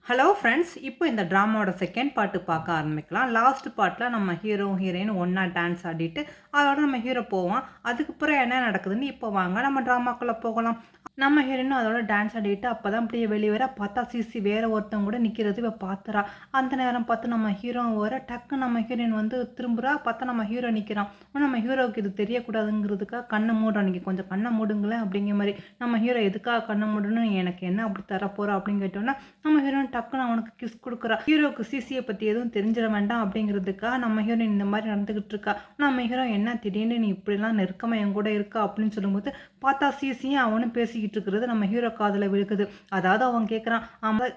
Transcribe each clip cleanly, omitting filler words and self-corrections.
Hello friends, இப்போ இந்த ட்ராமாவோட second part பார்க்க ஆரம்பிக்கலாம். லாஸ்ட் பார்ட்டில் நம்ம ஹீரோ ஹீரோயின் ஒன்றா டான்ஸ் ஆடிட்டு அதோட நம்ம ஹீரோ போவோம். அதுக்கப்புறம் என்ன நடக்குதுன்னு இப்போ வாங்க நம்ம ட்ராமாக்குள்ளே போகலாம். நம்ம ஹீரோயினும் அதோட டான்ஸ் ஆடிட்டு அப்போ தான் இப்படியே வெளியே வர பார்த்தா சிசி வேற ஒருத்தவங்க கூட நிற்கிறது இவ பார்த்துறா. அந்த நேரம் பார்த்து நம்ம ஹீரோ வர டக்கு நம்ம ஹீரோயின் வந்து திரும்புகிறா. பார்த்தா நம்ம ஹீரோ நிற்கிறான். நம்ம ஹீரோவுக்கு இது தெரியக்கூடாதுங்கிறதுக்காக கண்ணை மூடுறா. நீங்கள் கொஞ்சம் கண்ணை மூடுங்களேன் அப்படிங்கிற மாதிரி. நம்ம ஹீரோ எதுக்காக கண்ணை மூடணும், எனக்கு என்ன அப்படி தரப்போகிறா அப்படின்னு கேட்டோன்னா நம்ம ஹீரோயின் டக்குன்னு அவனுக்கு கிஸ் கொடுக்குறா. ஹீரோக்கு சிசியை பற்றி எதுவும் தெரிஞ்சிட வேண்டாம் அப்படிங்கிறதுக்காக நம்ம ஹீரோயின் இந்த மாதிரி நடந்துகிட்டு இருக்கா. நம்ம ஹீரோ என்ன திடீர்னு நீ இப்படிலாம் நெருக்கமாக என் கூட இருக்கா அப்படின்னு சொல்லும்போது பார்த்தா சிசியும் அவனும் பேசிக்கிட்டு இருக்கிறது நம்ம ஹீரோ காதில் விழுக்குது. அதாவது அவன் கேட்குறான்,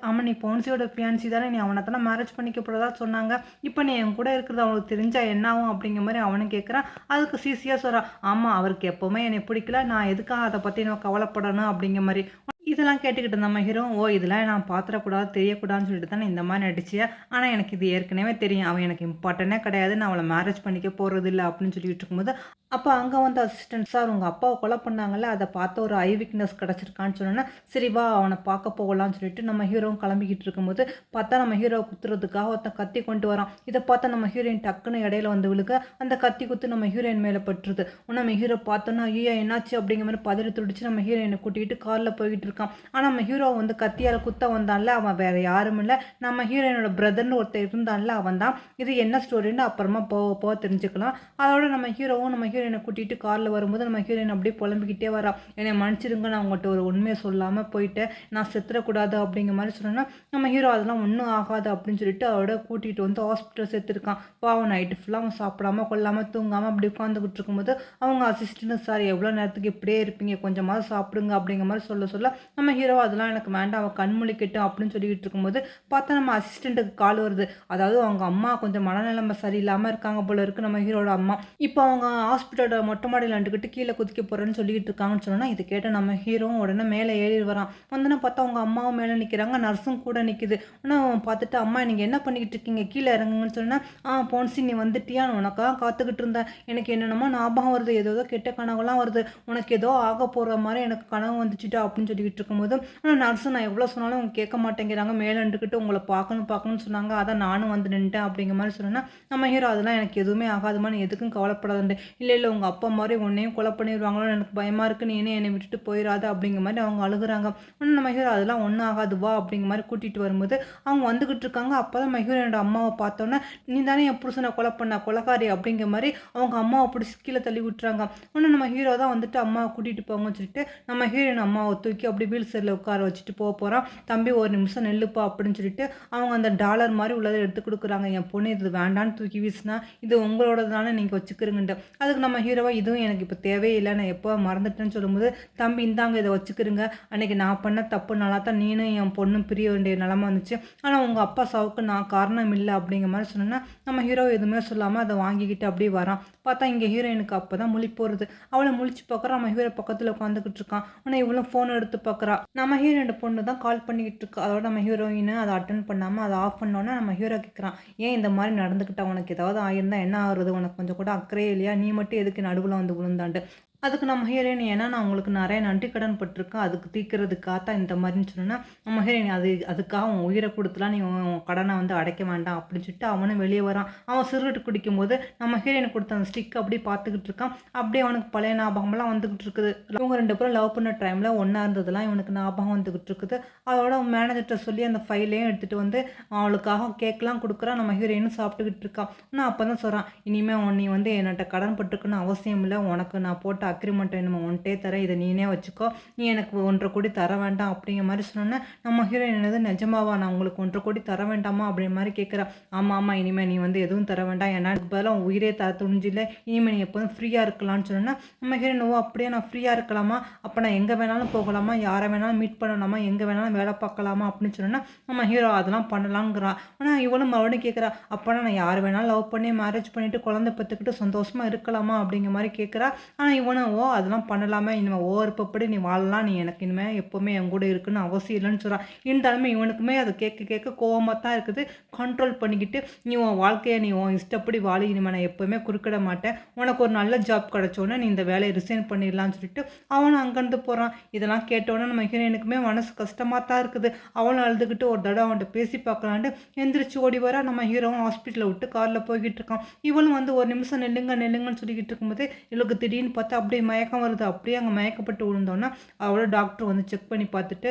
அவன் நீ பொன்சியோட ஃபியான்சி தானே, நீ அவனை தானே மேரேஜ் பண்ணிக்க போகிறதா சொன்னாங்க, இப்போ நீ என் கூட இருக்கிறது அவனுக்கு தெரிஞ்சா என்ன ஆகும் அப்படிங்கிற மாதிரி அவனும் கேட்குறான். அதுக்கு சிசியாக சொல்கிறான், ஆமாம் அவருக்கு எப்போவுமே என்னை பிடிக்கல, நான் எதுக்காக அதை பற்றி நான் கவலைப்படணும் அப்படிங்கிற மாதிரி. இதெல்லாம் கேட்டுக்கிட்டு நம்ம ஹீரோ, ஓ இதெல்லாம் நான் பார்த்துடக்கூடாது தெரியக்கூடாதுன்னு சொல்லிட்டு தானே இந்த மாதிரி நடிச்சியா, ஆனால் எனக்கு இது ஏற்கனவே தெரியும், அவன் எனக்கு இம்பார்ட்டனே கிடையாது, நான் அவளை மேரேஜ் பண்ணிக்க போகிறது இல்லை அப்படின்னு சொல்லிட்டு இருக்கும்போது அப்போ அங்கே வந்து அசிஸ்டன்ட், சார் உங்கள் அப்பாவை கொலை பண்ணாங்கல்ல, அதை பார்த்து ஒரு ஐ விக்னஸ் கிடச்சிருக்கான்னு சொன்னோன்னா சரி வா அவனை பார்க்க போகலான்னு சொல்லிட்டு நம்ம ஹீரோவும் கிளம்பிக்கிட்டு இருக்கும்போது பார்த்தா நம்ம ஹீரோவை குத்துறதுக்காக ஒருத்தன் கத்தி கொண்டு வரான். இதை பார்த்தா நம்ம ஹீரோயின் டக்குன்னு இடையில வந்து விழுக அந்த கத்தி குத்து நம்ம ஹீரோயின் மேலே பட்டுருது. நம்ம ஹீரோ பார்த்தோன்னா ஐயோ என்னாச்சு அப்படிங்கிற மாதிரி பதறி துடிச்சு நம்ம ஹீரோயினை கூட்டிகிட்டு காரில் போய்கிட்டு இருக்கான். ஆனால் நம்ம ஹீரோ வந்து கத்தியால் குத்த வந்தான்ல, அவன் வேற யாரும் இல்லை, நம்ம ஹீரோயினோட பிரதர்னு ஒருத்தர் இருந்தான்ல அவன் தான். இது என்ன ஸ்டோரின்னு அப்புறமா போக போக தெரிஞ்சுக்கலாம். அதோட நம்ம ஹீரோவும் நம்ம ஹீரோயினை கூட்டிகிட்டு காரில் வரும்போது நம்ம ஹீரோயின் அப்படியே புலம்பிக்கிட்டே வரா. என்னை மன்னிச்சிருங்க, நான் உங்கள்கிட்ட ஒரு உண்மையை சொல்லாமல் போயிட்டேன், நான் செத்துறக்கூடாது அப்படிங்கிற மாதிரி சொன்னோன்னா நம்ம ஹீரோ அதெல்லாம் ஒன்றும் ஆகாது அப்படின்னு சொல்லிட்டு அவரோட கூட்டிகிட்டு வந்து ஹாஸ்பிட்டல் சேர்த்துருக்கான். பாவம் நைட்டு ஃபுல்லாக அவன் சாப்பிடாம கொள்ளாமல் தூங்காமல் அப்படி உட்காந்துக்கிட்டு இருக்கும்போது அவங்க அசிஸ்டன்ட், சார் எவ்வளோ நேரத்துக்கு இப்படியே இருப்பீங்க, கொஞ்சமாவது சாப்பிடுங்க அப்படிங்கிற மாதிரி சொல்ல நம்ம ஹீரோ அதெல்லாம் எனக்கு வேண்டாம், அவன் கண் முழிக்கட்டும் அப்படின்னு சொல்லிக்கிட்டு இருக்கும்போது பார்த்தா நம்ம அசிஸ்டண்ட்டுக்கு கால் வருது. அதாவது அவங்க அம்மா கொஞ்சம் மனநிலைமை சரியில்லாமல் இருக்காங்க போல இருக்குது நம்ம ஹீரோட அம்மா. இப்போ அவங்க ஹாஸ்பிட்டலோட மொட்டை மாடியில் நின்றுக்கிட்டு கீழே குதிக்க போகிறேன்னு சொல்லிட்டு இருக்காங்கன்னு சொன்னால் இது கேட்ட நம்ம ஹீரோவும் உடனே மேலே ஏறி வரான். வந்தோன்னா பார்த்தா அவங்க அம்மாவும் மேலே நிற்கிறாங்க, நர்ஸும் கூட நிற்கிது. ஆனால் பார்த்துட்டு அம்மா நீங்கள் என்ன பண்ணிக்கிட்டு இருக்கீங்க, கீழே இறங்குங்கன்னு சொன்னால் போன்சி நீ வந்துட்டியான்னு உனக்காக காத்துக்கிட்டு இருந்தேன், எனக்கு என்னென்னமோ ஞாபகம் வருது, ஏதோ கெட்ட கனவுலாம் வருது, உனக்கு ஏதோ ஆக போகிற மாதிரி எனக்கு கனவு வந்துச்சுட்டா அப்படின்னு சொல்லிக்கிட்டு இருக்கும்போது ஆனால் நர்ஸு நான் எவ்வளோ சொன்னாலும் அவங்க கேட்க மாட்டேங்கிறாங்க, மேலே நின்றுக்கிட்டு உங்களை பார்க்கணும்னு சொன்னாங்க, அதான் நானும் வந்து நின்ட்டேன் அப்படிங்கிற மாதிரி சொன்னேன்னா நம்ம ஹீரோ அதெல்லாம் எனக்கு எதுவுமே ஆகாதுமா, நீ எதுக்கும் கவலைப்படாதுண்டு, இல்லை இல்லை உங்கள் அப்பா மாதிரி உன்னையும் கொலை பண்ணிடுவாங்களோன்னு எனக்கு பயமாக இருக்குது, நீ என்னை விட்டுட்டு போயிடாது அப்படிங்கிற மாதிரி அவங்க அழுகுறாங்க. ஒன்று நம்ம ஹீரோ அதெல்லாம் ஒன்றும் ஆகாது வா அப்படிங்கிற மாதிரி கூட்டிகிட்டு வரும்போது அவங்க வந்துக்கிட்டு இருக்காங்க. அப்போ தான் நம்ம ஹீரோனோட அம்மாவை பார்த்தோன்னே நீ தானே என் புருஷனை கொலை பண்ண கொலைக்காரி அப்படிங்கிற மாதிரி அவங்க அம்மாவை பிடிச்சி கீழே தள்ளி விட்டுறாங்க. ஒன்று நம்ம ஹீரோ தான் வந்துட்டு அம்மாவை கூட்டிகிட்டு போங்கன்னு சொல்லிட்டு நம்ம ஹீரோயின் அம்மாவை தூக்கி அப்படி வீல் சேரில் உட்கார வச்சுட்டு போகிறான். தம்பி ஒரு நிமிஷம் நெல்லுப்பா அப்படின்னு சொல்லிட்டு அவங்க அந்த டாலர் மாதிரி உள்ளதை எடுத்து கொடுக்குறாங்க. என் பொண்ணு இது வேண்டான்னு தூக்கி வீசினா இது உங்களோட தானே நீங்கள் வச்சுக்கிறீங்கன்ட்டு. அதுக்கு நம்ம ஹீரோவா இதுவும் எனக்கு இப்போ தேவையில்லை, நான் எப்போ மறந்துட்டேன்னு சொல்லும்போது தம்பி இந்தாங்க இதை வச்சுக்கிறீங்க, அன்றைக்கி நான் பண்ண தப்பு நல்லா தான் நீனும் என் பொண்ணும் பிரிய வேண்டிய நிலமை வந்துச்சு, ஆனால் உங்கள் அப்பா சாவுக்கு நான் காரணம் இல்லை அப்படிங்கிற மாதிரி சொன்னோன்னா நம்ம ஹீரோ எதுவுமே சொல்லாமல் அதை வாங்கிக்கிட்டு அப்படியே வரான். பார்த்தா இங்கே ஹீரோயினுக்கு அப்போ தான் முழிப்பு வருது. அவளை முழிச்சு பார்க்குறா. நம்ம ஹீரோ பக்கத்தில் உட்காந்துக்கிட்டு இருக்கான். ஆனால் இவளும் ஃபோன் எடுத்து பார்க்குறா. நம்ம ஹீரோட பொண்ணு தான் கால் பண்ணிக்கிட்டு இருக்கா. அதோட நம்ம ஹீரோயின் அதை அட்டன் பண்ணாமல் அதை ஆஃப் பண்ணோன்னே நம்ம ஹீரோ கேட்குறான், ஏன் இந்த மாதிரி நடந்துக்கிட்டா, உனக்கு ஏதாவது ஆயிருந்தா என்ன ஆகுறது, உனக்கு கொஞ்சம் கூட அக்கறையே இல்லையா, நீ மட்டும் எதுக்கு நடுவில் வந்து விழுந்தாண்டு. அதுக்கு நம்ம ஹீரோயின், ஏன்னா நான் உங்களுக்கு நிறைய நன்றி கடன் பட்டிருக்கேன், அதுக்கு தீர்க்கிறதுக்காக தான் இந்த மாதிரின்னு சொன்னோன்னா நம்ம ஹீரோயின் அதுக்காக உன் உயிரை கொடுத்துலாம் நீ உன் கடனை வந்து அடைக்க வேண்டாம் அப்படின்னு சொல்லிட்டு அவனும் வெளியே வரான். அவன் சிகரெட் குடிக்கும் போது நம்ம ஹீரோயின் கொடுத்த அந்த ஸ்டிக் அப்படியே பார்த்துக்கிட்டு இருக்கான். அப்படியே அவனுக்கு பழைய ஞாபகம்லாம் வந்துக்கிட்டு இருக்குது. இவங்க ரெண்டு பேரும் லவ் பண்ண டைமில் ஒன்றா இருந்ததுலாம் இவனுக்கு ஞாபகம் வந்துக்கிட்டு இருக்குது. அதோட மேனேஜர்கிட்ட சொல்லி அந்த ஃபைலையும் எடுத்துகிட்டு வந்து அவளுக்காக கேக்லாம் கொடுக்குறான். நம்ம ஹீரோயினும் சாப்பிட்டுக்கிட்டு இருக்கான். நான் அப்போ தான் சொல்கிறான், இனிமேல் நீ வந்து என்கிட்ட கடன் பட்டுருக்குன்னு அவசியம் இல்லை, உனக்கு நான் போட்ட அக்ரிமெண்ட் நம்ம ஒன்ட்டே தரேன், இதை நீனே வச்சுக்கோ, நீ எனக்கு 1.5 கோடி தர வேண்டாம் அப்படிங்கிற மாதிரி சொன்னோன்னே நம்ம ஹீரோயின் என்னது நிஜமாவா, நான் உங்களுக்கு 1.5 கோடி தர வேண்டாமா அப்படிங்கிற மாதிரி கேட்குறேன். ஆமாம் இனிமேல் நீ வந்து எதுவும் தர வேண்டாம், ஏன்னா பதிலாக உயிரே தர துணிஞ்சில்லை, இனிமேல் நீ எப்போதும் ஃப்ரீயாக இருக்கலாம்னு சொன்னோன்னா நம்ம ஹீரோயின், ஓ அப்படியே நான் ஃப்ரீயாக இருக்கலாமா, அப்போ நான் எங்கே வேணாலும் போகலாமா, யாரை வேணாலும் மீட் பண்ணலாமா, எங்கே வேணாலும் வேலை பார்க்கலாமா அப்படின்னு சொன்னோன்னா நம்ம ஹீரோ அதெல்லாம் பண்ணலாங்கிறான். ஆனால் இவளும் மறுபடியும் கேட்குறா, அப்போனா நான் யார் வேணாலும் லவ் பண்ணி மேரேஜ் பண்ணிவிட்டு குழந்தை பெற்றுக்கிட்டு சந்தோஷமாக இருக்கலாமா அப்படிங்கிற மாதிரி கேட்குறா. ஆனால் இவனும் ஓ அதெல்லாம் பண்ணலாமே, இனிமேல் ஓ விருப்பப்படி நீ வாழலாம், நீ எனக்கு இனிமேல் எப்போவுமே என் கூட இருக்குன்னு அவசியம் இல்லைன்னு சொல்கிறான். இருந்தாலுமே இவனுக்குமே அதை கேட்க கேட்க கோவமாக தான் இருக்குது. கண்ட்ரோல் பண்ணிக்கிட்டு நீ உன் வாழ்க்கையை நீ உன் இஷ்டப்படி வாழி, இனிமேல் நான் எப்போவுமே குறுக்கிட மாட்டேன், உனக்கு ஒரு நல்ல ஜாப் கிடச்சோன்னே நீ இந்த வேலையை ரிசைன் பண்ணிடலான்னு சொல்லிட்டு அவனும் அங்கேருந்து போகிறான். இதெல்லாம் கேட்டோன்னே நம்ம ஹீரோயினுக்குமே மனசு கஷ்டமாக தான் இருக்குது. அவளும் அழுதுகிட்டு ஒரு தடவை அவன்கிட்ட பேசி பார்க்கலான்ட்டு எந்திரிச்சு ஓடி வர நம்ம ஹீரோவும் ஹாஸ்பிட்டலை விட்டு காரில் போய்கிட்டு இருக்கான். இவளும் வந்து ஒரு நிமிஷம் நில்லுங்க நில்லுங்கன்னு சொல்லிக்கிட்டு இருக்கும்போது இவளுக்கு திடீர்னு பார்த்தா அப்படியே மயக்கம் வருது. அப்படியே அங்கே மயக்கப்பட்டு விழுந்தோன்னா அவளோட டாக்டர் வந்து செக் பண்ணி பார்த்துட்டு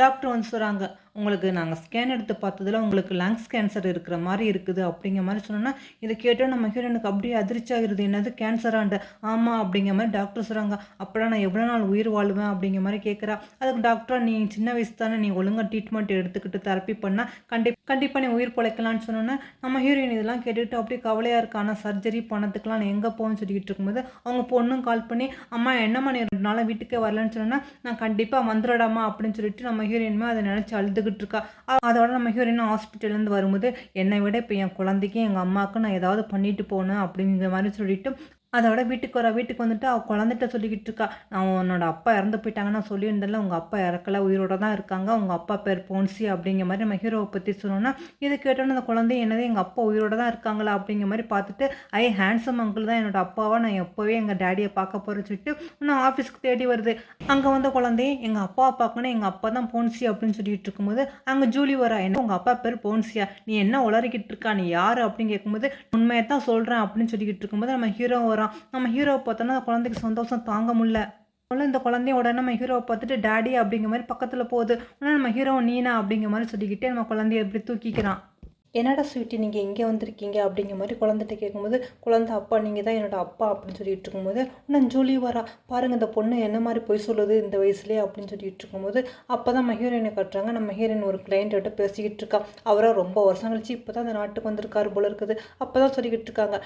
டாக்டர் வந்து சொல்கிறாங்க, உங்களுக்கு நாங்கள் ஸ்கேன் எடுத்து பார்த்ததில் உங்களுக்கு லங்ஸ் கேன்சர் இருக்கிற மாதிரி இருக்குது அப்படிங்கிற மாதிரி சொன்னோன்னா இதை கேட்டோம் நம்ம ஹீரோனுக்கு அப்படியே அதிர்ச்சி ஆகிருது. என்னது கேன்சரான்ட்டு? ஆமாம் அப்படிங்கிற மாதிரி டாக்டர் சொல்கிறாங்க. அப்போலாம் நான் எவ்வளோ நாள் உயிர் வாழ்வேன் அப்படிங்கிற மாதிரி கேட்குறா. அதுக்கு டாக்டர் நீ சின்ன வயசு தானே, நீ ஒழுங்காக ட்ரீட்மெண்ட் எடுத்துக்கிட்டு தெரப்பி பண்ணால் கண்டிப்பாக நீ உயிர் பிழைக்கலான்னு சொன்னோன்னே நம்ம ஹீரோயின் இதெல்லாம் கேட்டுக்கிட்டு அப்படியே கவலையாக இருக்கு. ஆனால் சர்ஜரி பண்ணதுக்கெலாம் நான் எங்கே போகணும்னு சொல்லிக்கிட்டு இருக்கும்போது அவங்க பொண்ணும் கால் பண்ணி அம்மா என்னம்மா நீ 2 நாளாக வீட்டுக்கே வரலன்னு சொன்னோன்னா நான் கண்டிப்பாக வந்துடடாமா அப்படின்னு சொல்லிட்டு நம்ம ஹீரோயினுமே அதை நினச்சி அழுதுகிட்டு இருக்கா. அதோட நம்ம ஹீரோயின் ஹாஸ்பிட்டல்லேருந்து வரும்போது என்னை விட இப்போ என் குழந்தைக்கு எங்கள் அம்மாவுக்கு நான் ஏதாவது பண்ணிட்டு போனேன் அப்படிங்கிற மாதிரி சொல்லிட்டு அதோட வீட்டுக்கு வந்துட்டு அவள் குழந்தைகிட்ட சொல்லிக்கிட்டு இருக்கா, நான் உன்னோட அப்பா இறந்து போயிட்டாங்கன்னு நான் சொல்லியிருந்தேன்ல, உங்கள் அப்பா இறக்கல, உயிரோட தான் இருக்காங்க, உங்கள் அப்பா பேர் போன்சி அப்படிங்கிற மாதிரி நம்ம ஹீரோவை பற்றி சொன்னோன்னா இது கேட்டோன்னு அந்த குழந்தை என்னது எங்கள் அப்பா உயிரோட தான் இருக்காங்களா அப்படிங்கிற மாதிரி பார்த்துட்டு ஹேண்ட்ஸம் அங்கிள் தான் என்னோட அப்பாவா, நான் எப்போவே எங்கள் டேடியை பார்க்க போகிறேன்னு சொல்லிட்டு இன்னும் ஆஃபீஸ்க்கு தேடி வருது. அங்கே வந்த குழந்தைய எங்கள் அப்பாவை பார்க்கணும், எங்கள் அப்பா தான் போன்சி அப்படின்னு சொல்லிட்டு இருக்கும்போது அங்கே ஜூலி வரா. என்ன உங்கள் அப்பா பேர் போன்சியா, நீ என்ன உளறிக்கிட்டு இருக்கா, நீ யார் அப்படின்னு கேட்கும்போது உண்மையை தான் சொல்கிறேன் அப்படின்னு சொல்லிக்கிட்டு இருக்கும்போது நம்ம ஹீரோ வர நம்ம ஹீரோவை பார்த்தோன்னா அந்த குழந்தைக்கு சந்தோஷம் தாங்க முடியல. இந்த குழந்தைய உடனே நம்ம ஹீரோவை பார்த்துட்டு டேடி அப்படிங்கிற மாதிரி பக்கத்தில் போகுது. ஆனால் நம்ம ஹீரோ நீனா அப்படிங்கிற மாதிரி சொல்லிக்கிட்டே நம்ம குழந்தைய எப்படி தூக்கிக்கிறான். என்னடா ஸ்வீட்டி நீங்கள் இங்கே வந்திருக்கீங்க அப்படிங்கிற மாதிரி குழந்தைகிட்ட கேட்கும்போது குழந்தை அப்பா நீங்கள் தான் என்னோட அப்பா அப்படின்னு சொல்லிட்டு இருக்கும்போது இன்னும் ஜூலி வரா. பாருங்கள் இந்த பொண்ணு என்ன மாதிரி பொய் சொல்லுது இந்த வயசுலேயே அப்படின்னு சொல்லிட்டு இருக்கும்போது அப்போ தான் நம்ம ஹீரோயினை கட்டுறாங்க. நம்ம ஹீரோயின் ஒரு கிளைண்ட்டை பேசிக்கிட்டு இருக்கா. அவராக ரொம்ப வருஷம் கழிச்சு இப்போ தான் இந்த நாட்டுக்கு வந்திருக்காரு போல இருக்குது. அப்போ தான் சொல்லிக்கிட்டு இருக்காங்க,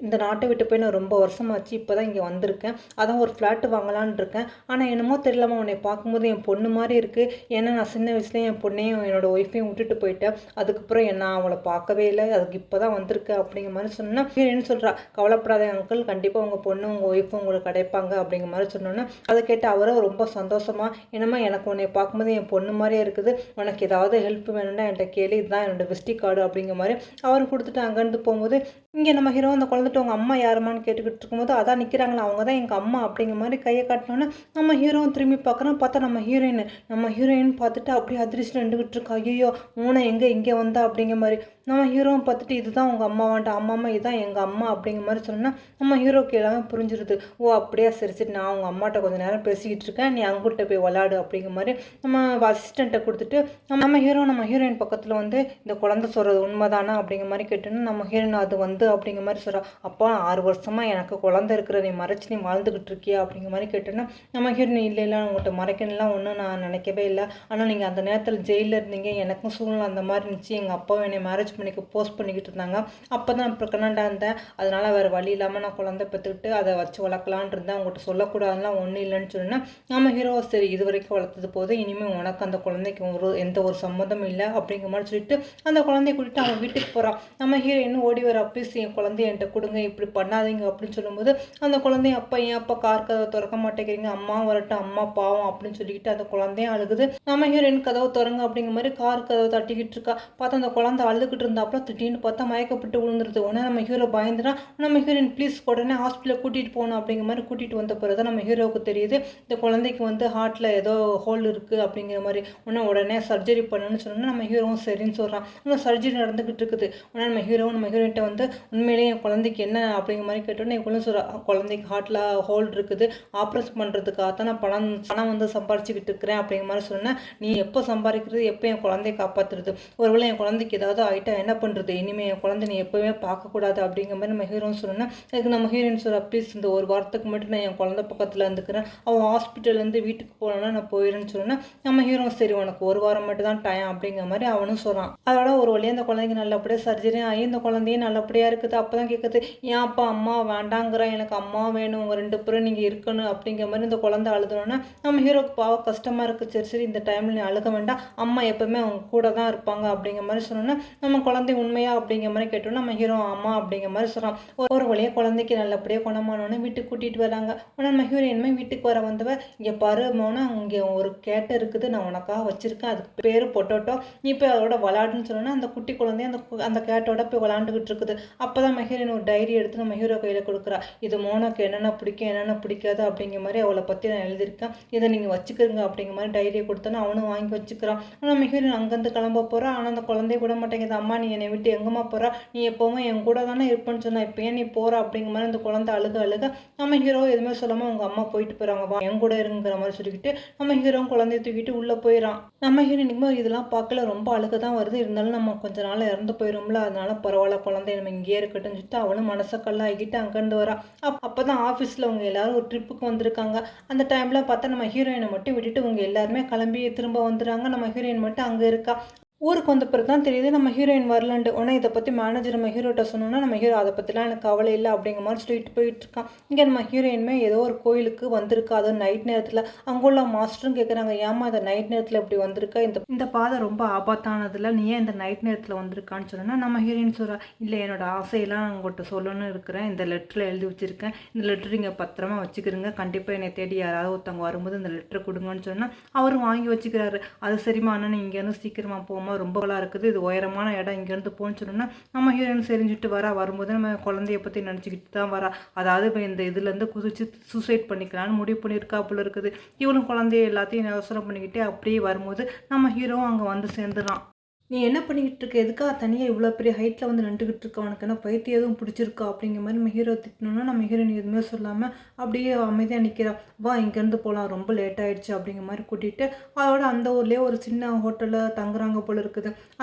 இந்த நாட்டை விட்டு போய் நான் ரொம்ப வருஷமாச்சு, இப்போ தான் இங்கே வந்திருக்கேன், அதான் ஒரு ஃப்ளாட்டு வாங்கலான் இருக்கேன். ஆனால் என்னமோ தெரியலாமா உன்னை பார்க்கும்போது என் பொண்ணு மாதிரி இருக்குது. ஏன்னா நான் சின்ன வயசுலேயே என் பொண்ணையும் என்னோட ஒய்ஃபையும் விட்டுட்டு போயிட்டேன். அதுக்கப்புறம் என்ன அவளை பார்க்கவே இல்லை, அதுக்கு இப்போ தான் வந்திருக்கு அப்படிங்கிற மாதிரி சொன்னால் என்ன சொல்கிறா, கவலைப்படாத அங்கிள், கண்டிப்பாக உங்கள் பொண்ணு உங்கள் ஒய்ஃபும் உங்களுக்கு கிடைப்பாங்க அப்படிங்கிற மாதிரி சொன்னோன்னா அதை கேட்டு அவரும் ரொம்ப சந்தோஷமா, என்னம்மா எனக்கு உன்னை பார்க்கும்போது என் பொண்ணு மாதிரியே இருக்குது, உனக்கு ஏதாவது ஹெல்ப் வேணும்னா என்கிட்ட கேள்வி, இதுதான் என்னோட விசிட்டிங் கார்டு அப்படிங்கிற மாதிரி அவரும் கொடுத்துட்டு அங்கேருந்து போகும்போது இங்கே நம்ம ஹீரோ அந்த குழந்தைட்டு உங்கள் அம்மா யாருமான்னு கேட்டுக்கிட்டு இருக்கும்போது அதான் நிற்கிறாங்களா, அவங்க தான் எங்கள் அம்மா அப்படிங்கிற மாதிரி கையை காட்டினோன்னா நம்ம ஹீரோவும் திரும்பி பார்க்குறோம். பார்த்தா நம்ம ஹீரோயின் பார்த்துட்டு அப்படியே அதிர்ச்சி நின்றுக்கிட்டு இருக்கா. ஐயோ மூணை எங்கே இங்கே வந்தா அப்படிங்கிற மாதிரி நம்ம ஹீரோவை பார்த்துட்டு இதுதான் உங்கள் அம்மாவான்ட்டு, அம்மா இதுதான் எங்கள் அம்மா அப்படிங்கிற மாதிரி சொன்னால் நம்ம ஹீரோக்கு எல்லாமே புரிஞ்சிருது. ஓ அப்படியே சரி சரி, நான் அவங்க அம்மாட்ட கொஞ்சம் நேரம் பேசிக்கிட்டு இருக்கேன், நீ அங்கிட்ட போய் விளாடு அப்படிங்கிற மாதிரி நம்ம அசிஸ்டண்ட்டை கொடுத்துட்டு நம்ம ஹீரோயின் பக்கத்தில் வந்து இந்த குழந்தை சொல்கிறது உண்மைதானா அப்படிங்கிற மாதிரி கேட்டோன்னா நம்ம ஹீரோயின் அது வந்து அப்படிங்கிற மாதிரி சொல்கிறா. அப்பா 6 வருஷமாக எனக்கு குழந்தை இருக்கிற நீ மறைச்சி நீ வாழ்ந்துக்கிட்டு இருக்கியா அப்படிங்கிற மாதிரி கேட்டோன்னா நம்ம ஹீரோயின் இல்லை உங்கள்கிட்ட மறைக்கணும்லாம் ஒன்றும் நான் நினைக்கவே இல்லை, ஆனால் நீங்கள் அந்த நேரத்தில் ஜெயிலில் இருந்தீங்க, எனக்கும் சூழ்நிலை அந்த மாதிரி இருந்துச்சு, எங்கள் அப்பாவும் என்னை மேரேஜ் பண்ணிக்க போஸ்ட் பண்ணிக்கிட்டு இருந்தாங்க, அப்போ தான் ப்ரெக்னெண்ட்டாக இருந்தேன், அதனால் வேறு வழி இல்லாமல் நான் குழந்தை பெற்றுக்கிட்டு அதை வச்சு வளர்க்கலான் இருந்தேன், உங்கள்கிட்ட சொல்லக்கூடாதுலாம் ஒன்றும் இல்லைன்னு சொன்னேன். நம்ம ஹீரோ சரி இது வரைக்கும் வளர்த்தது போது இனிமேல் உனக்கு அந்த குழந்தைக்கு எந்த ஒரு சம்மந்தமும் இல்லை அப்படிங்கிற மாதிரி சொல்லிட்டு அந்த குழந்தைய கூட்டிட்டு அவன் வீட்டுக்கு போகிறான். நம்ம ஹீரோயின் ஓடி வர ப்ளீஸ் என் குழந்தைய என்கிட்ட கொடுங்க, இப்படி பண்ணாதீங்க அப்படின்னு சொல்லும்போது அந்த குழந்தைய அப்பா ஏன் அப்பா கார் கதவை திறக்க மாட்டேங்கிறீங்க, அம்மா வரட்டும், அம்மா பாவம் அப்படின்னு சொல்லிக்கிட்டு அந்த குழந்தையும் அழுகுது. நம்ம ஹீரோயின் கதவை திறங்க அப்படிங்கிற மாதிரி கார் கதவை தட்டிக்கிட்டு இருக்கா. பார்த்தா அந்த குழந்தை அழுதுகிட்டு இருந்தாப்புல திடீர்னு பார்த்தா மயக்கப்பட்டு விழுந்துருது. உடனே நம்ம ஹீரோ பயந்துனா நம்ம ஹீரோயின் ப்ளீஸ் உடனே ஹாஸ்பிட்டலில் கூட்டிகிட்டு போகணும் அப்படிங்கிற மாதிரி கூட்டிகிட்டு வந்த பிறகு தான் நம்ம ஹீரோவுக்கு தெரியுது இந்த குழந்தைக்கு வந்து ஹார்ட்டில் ஏதோ ஹோல் இருக்குது அப்படிங்கிற மாதிரி. உடனே சர்ஜரி பண்ணணும்னு சொன்னோன்னா நம்ம ஹீரோவும் சரின்னு சொல்கிறான். இன்னும் சர்ஜரி நடந்துக்கிட்டு இருக்குது. உடனே நம்ம ஹீரோயின்ட்ட வந்து உண்மையிலேயே என் குழந்தைக்கு என்ன அப்படிங்கிற மாதிரி கேட்டோன்னே இவ்வளோ சொல்கிறா, குழந்தைக்கு ஹார்ட்டில் ஹோல் இருக்குது, ஆப்ரேஷன் பண்ணுறதுக்காக தான் நான் பணம் வந்து சம்பாரிச்சுக்கிட்டு இருக்கிறேன் அப்படிங்கிற மாதிரி சொன்னேன். நீ எப்போ சம்பாதிக்கிறது, எப்போ என் குழந்தைய காப்பாற்றுறது, ஒருவேளை என் குழந்தைக்கு ஏதாவது ஆகிட்டா என்ன பண்ணுறது, இனிமேல் என் குழந்தை நீ எப்போவுமே பார்க்கக்கூடாது அப்படிங்கிற மாதிரி நம்ம ஹீரோன்னு சொன்னோன்னா அதுக்கு நம்ம ஹீரோயின் சொல்கிறா, ப்ளீஸ் இந்த ஒரு வாரத்துக்கு மட்டும் நான் என் குழந்தை பக்கத்தில் இருந்துக்கிறேன், அவன் ஹாஸ்பிட்டல்லேருந்து வீட்டுக்கு போனோன்னா நான் போயிடுறேன்னு சொன்னேன். நம்ம ஹீரோ சரி உனக்கு ஒரு வாரம் மட்டும் தான் டைம் அப்படிங்கிற மாதிரி அவனும் சொல்கிறான். அதோட ஒரு வழியாக அந்த குழந்தைக்கு நல்லபடியாக சர்ஜரி ஆகி இந்த குழந்தையும் நல்லபடியாக இருக்குது. அப்போ தான் கேட்குது, ஏன் அப்பா அம்மா வேண்டாங்கிறேன், எனக்கு அம்மா வேணும், உங்கள் 2 பேரும் நீங்கள் இருக்கணும் அப்படிங்கிற மாதிரி இந்த குழந்தை அழுதுனோன்னா நம்ம ஹீரோக்கு பாவம் கஷ்டமாக இருக்குது. சரி சரி இந்த டைமில் நீ அழுக வேண்டாம், அம்மா எப்போவுமே அவங்க கூட தான் இருப்பாங்க அப்படிங்கிற மாதிரி சொன்னோன்னா நம்ம குழந்தை உண்மையா அப்படிங்கிற மாதிரி கேட்டோம். நம்ம ஹீரோ ஆமா அப்படிங்கிற மாதிரி சொல்கிறான். ஒரு வழியாக குழந்தைக்கு நல்லபடியாக குணமானோன்னு வீட்டுக்கு கூட்டிகிட்டு வராங்க. உடனே நம்ம ஹீரோயினுமே வீட்டுக்கு வர வந்தவ, இங்கே பாரு மோனா, இங்கே ஒரு கேட் இருக்குது, நான் உனக்காக வச்சுருக்கேன், அதுக்கு பேர் பொட்டோட்டோ, நீ போய் அதோட விளாடுன்னு சொன்னோன்னா அந்த குட்டி குழந்தைய அந்த கேட்டோட போய் விளாண்டுக்கிட்டு இருக்குது. அப்போ தான் நம்ம ஹீரோயின் ஒரு டைரி எடுத்து நம்ம ஹீரோ கையில் கொடுக்குறா. இது மோனாக்கு என்னென்ன பிடிக்கும் என்னென்ன பிடிக்காது அப்படிங்கிற மாதிரி அவளை பற்றி நான் எழுதியிருக்கேன், இதை நீங்கள் வச்சுக்கிறங்க அப்படிங்கிற மாதிரி டைரியை கொடுத்தோன்னா அவனும் வாங்கி வச்சுக்கிறான். நம்ம ஹீரோயின் அங்கேருந்து கிளம்ப போகிறா. ஆனால் அந்த குழந்தைய கூட மாட்டேங்குது. அம்மா நீ என்னை விட்டு எங்கம்மா போகிறா, நீ எப்போவுமே என் கூட தானே இருப்பேன்னு சொன்னா, இப்போ ஏன் நீ போகிற அப்படிங்கிற மாதிரி அந்த குழந்தை அழுக நம்ம ஹீரோ எதுவுமே சொல்லாமல் அவங்க அம்மா போயிட்டு போகிறாங்க, வா என் கூட இருங்கிற மாதிரி சொல்லிக்கிட்டு நம்ம ஹீரோ குழந்தைய தூக்கிட்டு உள்ளே போயிடறான். நம்ம ஹீரோயினுக்கு இதெல்லாம் பார்க்கல ரொம்ப அழுக தான் வருது. இருந்தாலும் நம்ம கொஞ்ச நாள் இறந்து போயிடும்ல, அதனால பரவாயில்ல குழந்தை நம்ம இங்கேயே இருக்கட்டும்னு சொல்லிட்டு அவளும் மனசை கல்லாகிட்டு அங்கேருந்து வரா. அப்போ தான் ஆஃபீஸில் அவங்க எல்லாரும் ஒரு ட்ரிப்புக்கு வந்திருக்காங்க. அந்த டைமில் பார்த்தா நம்ம ஹீரோயினை மட்டும் விட்டுட்டு அவங்க எல்லாருமே கிளம்பி திரும்ப வந்துடுறாங்க. நம்ம ஹீரோயின் மட்டும் அங்கே இருக்கா. ஊருக்கு வந்த பிறகு தான் தெரியுது நம்ம ஹீரோயின் வரலன்ட்டு. உடனே இதை பற்றி மேனேஜர் நம்ம ஹீரோட்ட சொன்னோன்னா நம்ம ஹீரோ அதை பற்றிலாம் எனக்கு கவலை இல்லை அப்படிங்கிற மாதிரி சொல்லிட்டு போயிட்டுருக்கான். இங்கே நம்ம ஹீரோயினுமே ஏதோ ஒரு கோயிலுக்கு வந்திருக்கா, அதுவும் நைட் நேரத்தில். அங்குள்ள மாஸ்டரும் கேட்குறாங்க, ஏமா இந்த நைட் நேரத்தில் இப்படி வந்திருக்கா, இந்த பாதை ரொம்ப ஆபத்தானதில்ல, நீ ஏன் இந்த நைட் நேரத்தில் வந்திருக்கான்னு சொன்னோன்னா நம்ம ஹீரோயின் சொல்கிறா, இல்லை என்னோட ஆசையெல்லாம் நான் உங்கள்கிட்ட சொல்லணும்னு இருக்கிறேன், இந்த லெட்டரில் எழுதி வச்சுருக்கேன், இந்த லெட்டர் இங்கே பத்திரமா வச்சுக்கிறீங்க, கண்டிப்பாக என்னை தேடி யாராவது ஒருத்தவங்க வரும்போது இந்த லெட்டரை கொடுங்கன்னு சொன்னால் அவரும் வாங்கி வச்சுக்கிறாரு. அது சரிமா அண்ணன் இங்கேருந்து சீக்கிரமாக போகும், ரொம்ப நல்லா இருக்குது, இது உயரமான இடம், இங்கேருந்து போன்னு சொன்னோன்னா நம்ம ஹீரோயின் செறிஞ்சிட்டு வரும்போது நம்ம குழந்தைய பற்றி நினச்சிக்கிட்டு தான் வரா. அதாவது இந்த இதுலேருந்து குதிச்சு சூசைட் பண்ணிக்கலான்னு முடிவு பண்ணியிருக்கா போல இருக்குது. இவளும் குழந்தைய எல்லாத்தையும் யோசனை பண்ணிக்கிட்டே அப்படியே வரும்போது நம்ம ஹீரோவும் அங்கே வந்து சேர்ந்துடான். நீ என்ன பண்ணிக்கிட்டு இருக்க, எதுக்காக தனியாக இவ்வளோ பெரிய ஹைட்டில் வந்து நின்றுக்கிட்டு இருக்க, உனக்கு என்ன பைத்தியம் எதுவும் பிடிச்சிருக்கா அப்படிங்கிற மாதிரி நம்ம ஹீரோ திட்டணும்னா நம்ம ஹீரோயின் எதுவுமே சொல்லாமல் அப்படியே அமைதியாக நிற்கிறா. வா இங்கேருந்து போகலாம், ரொம்ப லேட் ஆகிடுச்சு அப்படிங்கிற மாதிரி கூட்டிகிட்டு அதோட அந்த ஊர்லேயே ஒரு சின்ன ஹோட்டலில் தங்குறாங்க போல இருக்குது.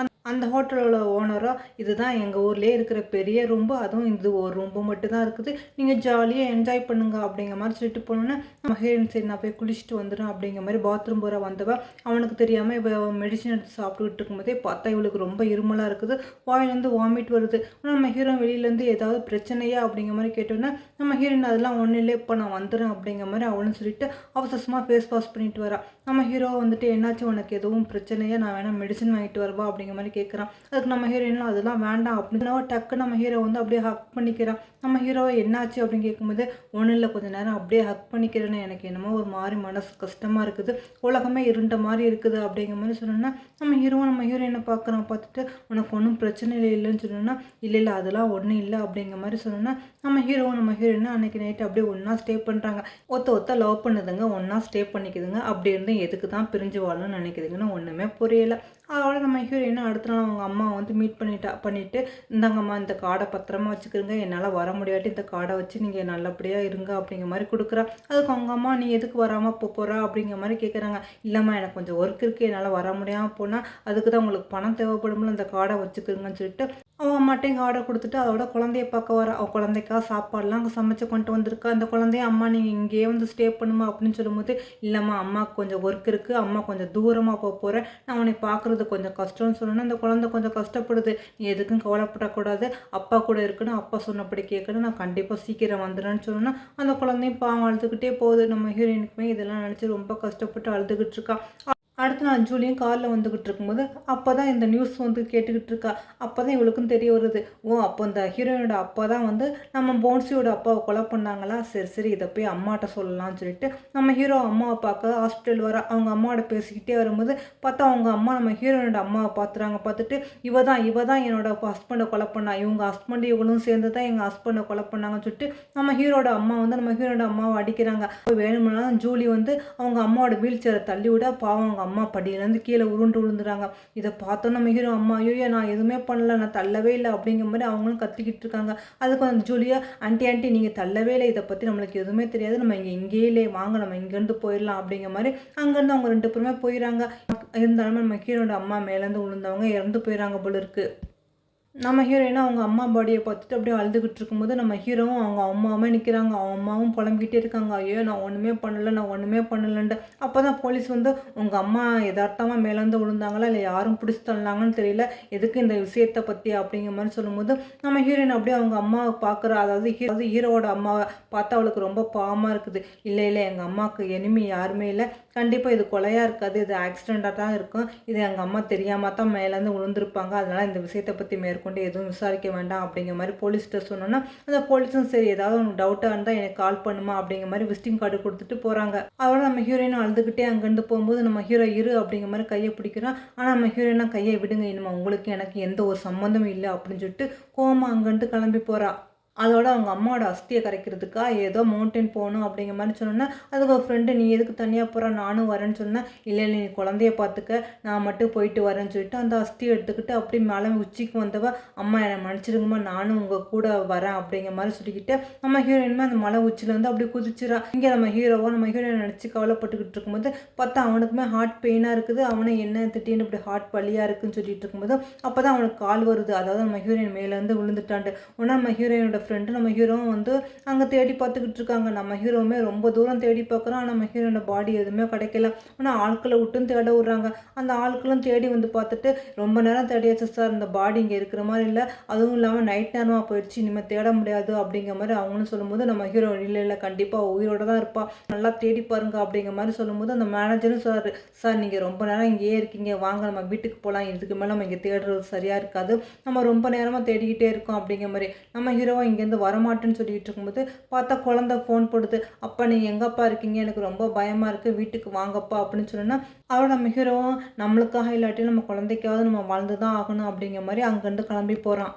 அந்த ஹோட்டலோட ஓனரோ, இதுதான் எங்கள் ஊர்லேயே இருக்கிற பெரிய ரூம்பு, அதுவும் இது ஒரு ரூம்பு மட்டும்தான் இருக்குது, நீங்கள் ஜாலியாக என்ஜாய் பண்ணுங்க அப்படிங்கிற மாதிரி சொல்லிட்டு போனோன்னே நம்ம ஹீரோயின் சரி நான் போய் குளிச்சுட்டு வந்துடும் அப்படிங்கிற மாதிரி பாத்ரூம் போகிற வந்தவ அவனுக்கு தெரியாமல் இவ மெடிசன் எடுத்து சாப்பிட்டுக்கிட்டு இருக்கும்போதே பார்த்தா இவளுக்கு ரொம்ப இருமலாக இருக்குது, வாயிலேருந்து வாமிட் வருது. நம்ம ஹீரோ வெளியிலேருந்து ஏதாவது பிரச்சனையா அப்படிங்கிற மாதிரி கேட்டோன்னா நம்ம ஹீரோயின் அதெல்லாம் ஒன்றும் இல்லை, இப்போ நான் வந்துடுறேன் அப்படிங்கிற மாதிரி அவளும் சொல்லிட்டு அவசரமாக ஃபேஸ் வாஷ் பண்ணிட்டு வரா. நம்ம ஹீரோ வந்துட்டு என்னாச்சு உனக்கு எதுவும் பிரச்சனையா, நான் வேணால் மெடிசன் வாங்கிட்டு வருவா அப்படிங்கிற மாதிரி கேட்குறான். அதுக்கு நம்ம ஹீரோயினும் அதெல்லாம் வேண்டாம் அப்படின்னு டக்கு நம்ம ஹீரோ வந்து அப்படியே ஹக் பண்ணிக்கிறான். நம்ம ஹீரோவை என்னாச்சு அப்படின்னு கேட்கும்போது ஒன்றும் இல்லை, கொஞ்சம் நேரம் அப்படியே ஹக் பண்ணிக்கிறேன்னு, எனக்கு என்னமோ ஒரு மாதிரி மனசு கஷ்டமாக இருக்குது, உலகமே இருண்ட மாதிரி இருக்குது அப்படிங்கிற மாதிரி சொன்னோன்னா நம்ம ஹீரோவும் நம்ம ஹீரோயினை பார்த்துட்டு உனக்கு ஒன்றும் பிரச்சனை இல்லைன்னு சொன்னோன்னா இல்லை அதெல்லாம் ஒன்றும் இல்லை அப்படிங்கிற மாதிரி சொன்னோன்னா நம்ம ஹீரோவும் நம்ம ஹீரோயினும் அன்றைக்கி நைட்டு அப்படியே ஒன்றா ஸ்டே பண்ணுறாங்க. ஒத்த லவ் பண்ணுதுங்க, ஒன்றா ஸ்டே பண்ணிக்குதுங்க. அப்படி இருந்து எதுக்கு தான் பிரிஞ்சு வாழணும்னு நினைக்குதுங்கன்னு ஒன்றுமே புரியலை. அதோட நம்ம ஹீரோயினை அடுத்த நாள் அவங்க அம்மா வந்து மீட் பண்ணிவிட்டு இந்தாங்கம்மா இந்த கார்டை பத்திரமா வச்சுக்கிறங்க, என்னால் வர முடியாட்டி இந்த கார்டை வச்சு நீங்கள் நல்லபடியாக இருங்க அப்படிங்கிற மாதிரி கொடுக்குறா. அதுக்கு அவங்க அம்மா நீ எதுக்கு வராமல் போகிறா அப்படிங்கிற மாதிரி கேட்குறாங்க. இல்லைம்மா எனக்கு கொஞ்சம் ஒர்க் இருக்குது, என்னால் வர முடியாமல் போனால் அதுக்கு தான் உங்களுக்கு பணம் தேவைப்படும்ல, இந்த கார்டை வச்சுக்கிறங்கன்னு சொல்லிட்டு அவன் அம்மாட்டையும் ஆர்டர் கொடுத்துட்டு அதோட குழந்தைய பார்க்க வர. அவள் குழந்தைக்காக சாப்பாடெலாம் அங்கே சமைச்சு கொண்டு வந்திருக்கா. அந்த குழந்தைய அம்மா நீங்கள் இங்கேயே வந்து ஸ்டே பண்ணுமா அப்படின்னு சொல்லும்போது இல்லைம்மா அம்மாவுக்கு கொஞ்சம் ஒர்க் இருக்குது, அம்மா கொஞ்சம் தூரமாக போகிறேன், நான் உன்னை பார்க்குறது கொஞ்சம் கஷ்டம்னு சொன்னோன்னா அந்த குழந்தை கொஞ்சம் கஷ்டப்படுது, நீ எதுக்கும் கவலைப்படக்கூடாது, அப்பா கூட இருக்குன்னு அப்பா சொன்னபடி கேட்கணும், நான் கண்டிப்பாக சீக்கிரம் வந்துடுறேன்னு சொன்னோன்னா அந்த குழந்தையும் பாவம் அழுதுகிட்டே போகுது. நம்ம ஹீரோயினுக்குமே இதெல்லாம் நினச்சி ரொம்ப கஷ்டப்பட்டு அழுதுகிட்டு இருக்கா. அடுத்த நாள் ஜூலியும் காரில் வந்துக்கிட்டு இருக்கும்போது அப்போ தான் இந்த நியூஸ் வந்து கேட்டுக்கிட்டு இருக்கா. அப்போ தான் இவளுக்கும் தெரிய வருது, ஓ அப்போ இந்த ஹீரோயினோட அப்பா தான் வந்து நம்ம போன்சியோட அப்பாவை கொலை பண்ணாங்களா, சரி இதை போய் அம்மாட்ட சொல்லலாம்னு சொல்லிட்டு நம்ம ஹீரோ அம்மாவை பார்க்க ஹாஸ்பிட்டல் வர. அவங்க அம்மாவோட பேசிக்கிட்டே வரும்போது பார்த்தா அவங்க அம்மா நம்ம ஹீரோயினோட அம்மாவை பார்த்துட்டு இவ தான் என்னோட ஹஸ்பண்டை கொலை பண்ணா, இவங்க ஹஸ்பண்ட் இவங்களும் சேர்ந்து தான் எங்கள் ஹஸ்பண்டை கொலை பண்ணாங்கன்னு சொல்லிட்டு நம்ம ஹீரோட அம்மா வந்து நம்ம ஹீரோட அம்மாவை அடிக்கிறாங்க. வேணும்னா ஜூலி வந்து அவங்க அம்மாவோட வீல் சேரை தள்ளி விட பாவம் அவங்க அம்மா படியிலேருந்து கீழே விழுந்துறாங்க. இதை பார்த்தோம் நம்ம ஹீரோ அம்மா ஐயோ நான் எதுவுமே பண்ணல, நான் தள்ளவே இல்லை அப்படிங்கிற மாதிரி அவங்களும் கத்திக்கிட்டு இருக்காங்க. அதுக்கு வந்து ஜூலியா ஆண்டி நீங்கள் தள்ளவே இல்லை, இதை பற்றி நம்மளுக்கு எதுவுமே தெரியாது, நம்ம இங்கேயே இல்லை வாங்க நம்ம இங்கேருந்து போயிடலாம் அப்படிங்கிற மாதிரி அங்கேருந்து அவங்க 2 பேருமே போயிடறாங்க. இருந்தாலும் நம்ம ஹீரோட அம்மா மேலேருந்து விழுந்தவங்க இறந்து போயிடறாங்க போல இருக்கு. நம்ம ஹீரோயினா அவங்க அம்மா பாடியை பார்த்துட்டு அப்படியே அழுதுகிட்டு இருக்கும்போது, நம்ம ஹீரோவும் அவங்க அம்மாவுமே நிற்கிறாங்க. அவங்க அம்மாவும் புலம்பிக்கிட்டே இருக்காங்க. ஐயோ! நான் ஒன்றுமே பண்ணல, நான் ஒன்றுமே பண்ணலன்ட்டு. அப்போ தான் போலீஸ் வந்து, உங்கள் அம்மா எதார்த்தமா மேலேருந்து விழுந்தாங்களா, இல்லை யாரும் பிடிச்சி தள்ளினாங்கன்னு தெரியல. எதுக்கு இந்த விஷயத்த பற்றி அப்படிங்கிற மாதிரி சொல்லும்போது, நம்ம ஹீரோயின் அப்படியே அவங்க அம்மாவை பார்க்குறா. அதாவது ஹீரோவோட அம்மாவை பார்த்தா அவளுக்கு ரொம்ப பாவமாக இருக்குது. இல்லை இல்லை, எங்கள் அம்மாவுக்கு எனிமி யாருமே இல்லை. கண்டிப்பாக இது கொலையாக இருக்காது, இது ஆக்சிடெண்ட்டாக தான் இருக்கும். இது எங்கள் அம்மா தெரியாமல் தான் மேலேருந்து விழுந்திருப்பாங்க. அதனால் இந்த விஷயத்தை பற்றி மேற்கொண்டு எதுவும் விசாரிக்க வேண்டாம் அப்படிங்கிற மாதிரி போலீஸ்கிட்ட சொன்னோன்னா, அந்த போலீஸும் சரி ஏதாவது உனக்கு டவுட்டாக இருந்தால் எனக்கு கால் பண்ணுமா அப்படிங்கிற மாதிரி விசிட்டிங் கார்டு கொடுத்துட்டு போகிறாங்க. அதோட நம்ம ஹீரோயினும் அழுதுகிட்டே அங்கேருந்து போகும்போது நம்ம ஹீரோ இரு அப்படிங்கிற மாதிரி கையை பிடிக்கிறான். ஆனால் நம்ம ஹீரோயினா கையை விடுங்க, இனிமே உங்களுக்கு எனக்கு எந்த ஒரு சம்மந்தமும் இல்லை அப்படின்னு சொல்லிட்டு கோவமா அங்கேருந்து கிளம்பி போகிறா. அதோட அவங்க அம்மாவோட அஸ்தியை கரைக்கிறதுக்கா ஏதோ மவுண்டன் போகணும் அப்படிங்கிற மாதிரி சொன்னோன்னா, அதுக்கு ஒரு ஃப்ரெண்டு, நீ எதுக்கு தனியாக போகிற, நானும் வரேன்னு சொன்னேன். இல்லை இல்லை, நீ குழந்தைய பார்த்துக்க, நான் மட்டும் போயிட்டு வரேன்னு சொல்லிட்டு அந்த அஸ்தியை எடுத்துக்கிட்டு அப்படி மலை உச்சிக்கு வந்தவ, அம்மா என்னை மன்னிச்சிடுங்கம்மா, நானும் உங்கள் கூட வரேன் அப்படிங்கிற மாதிரி சொல்லிக்கிட்டு நம்ம ஹீரோயினுமே அந்த மலை உச்சிலேருந்து அப்படி குதிச்சிடா. இங்கே நம்ம ஹீரோயின் நினச்சி கவலைப்பட்டுக்கிட்டு இருக்கும்போது பார்த்தா அவனுக்குமே ஹார்ட் பெயினாக இருக்குது. அவனை என்ன திட்டின்னு இப்படி ஹார்ட் வலியாக இருக்குன்னு சொல்லிட்டு இருக்கும்போது அப்போ தான் அவனுக்கு கால் வருது. அதாவது நம்ம ஹீரோயின் மேலேருந்து விழுந்துட்டான்ட்டு. உடனே நம்ம ஹீரோயினோட ஃப்ரெண்டு நம்ம ஹீரோவும் வந்து அங்கே தேடி பார்த்துக்கிட்டு இருக்காங்க. நம்ம ஹீரோவுமே ரொம்ப தூரம் தேடி பார்க்குறோம். நம்ம ஹீரோனோட பாடி எதுவுமே கிடைக்கல. ஆனால் ஆட்களை விட்டும் தேட விட்றாங்க. அந்த ஆட்களும் தேடி வந்து பார்த்துட்டு, ரொம்ப நேரம் தேடியாச்சு சார், இந்த பாடி இங்கே இருக்கிற மாதிரி இல்லை, அதுவும் இல்லாமல் நைட் நேரமாக போயிடுச்சு, இனிமேல் தேட முடியாது அப்படிங்கிற மாதிரி அவங்களும் சொல்லும்போது நம்ம ஹீரோ, இல்லை இல்லை கண்டிப்பாக உயிரோட தான் இருப்பா, நல்லா தேடி பாருங்க அப்படிங்கிற மாதிரி சொல்லும்போது அந்த மேனேஜரும் சார், சார் நீங்கள் ரொம்ப நேரம் இங்கேயே இருக்கீங்க, வாங்க நம்ம வீட்டுக்கு போகலாம், இதுக்கு மேலே நம்ம இங்கே தேடுறது சரியாக இருக்காது, நம்ம ரொம்ப நேரமாக தேடிக்கிட்டே இருக்கோம் அப்படிங்கிற மாதிரி. நம்ம ஹீரோவை இங்கேருந்து வரமாட்டேன்னு சொல்லிட்டு இருக்கும்போது பார்த்தா குழந்தை ஃபோன் போடுது. அப்பா நீ எங்கப்பா இருக்கீங்க, எனக்கு ரொம்ப பயமாக இருக்குது, வீட்டுக்கு வாங்கப்பா அப்படின்னு சொன்னோன்னா, அவரோட நம்ம ஹீரோவும் நம்மளுக்காக இல்லாட்டி நம்ம குழந்தைக்காவது நம்ம வாழ்ந்து தான் ஆகணும் அப்படிங்கிற மாதிரி அங்கேருந்து கிளம்பி போகிறான்.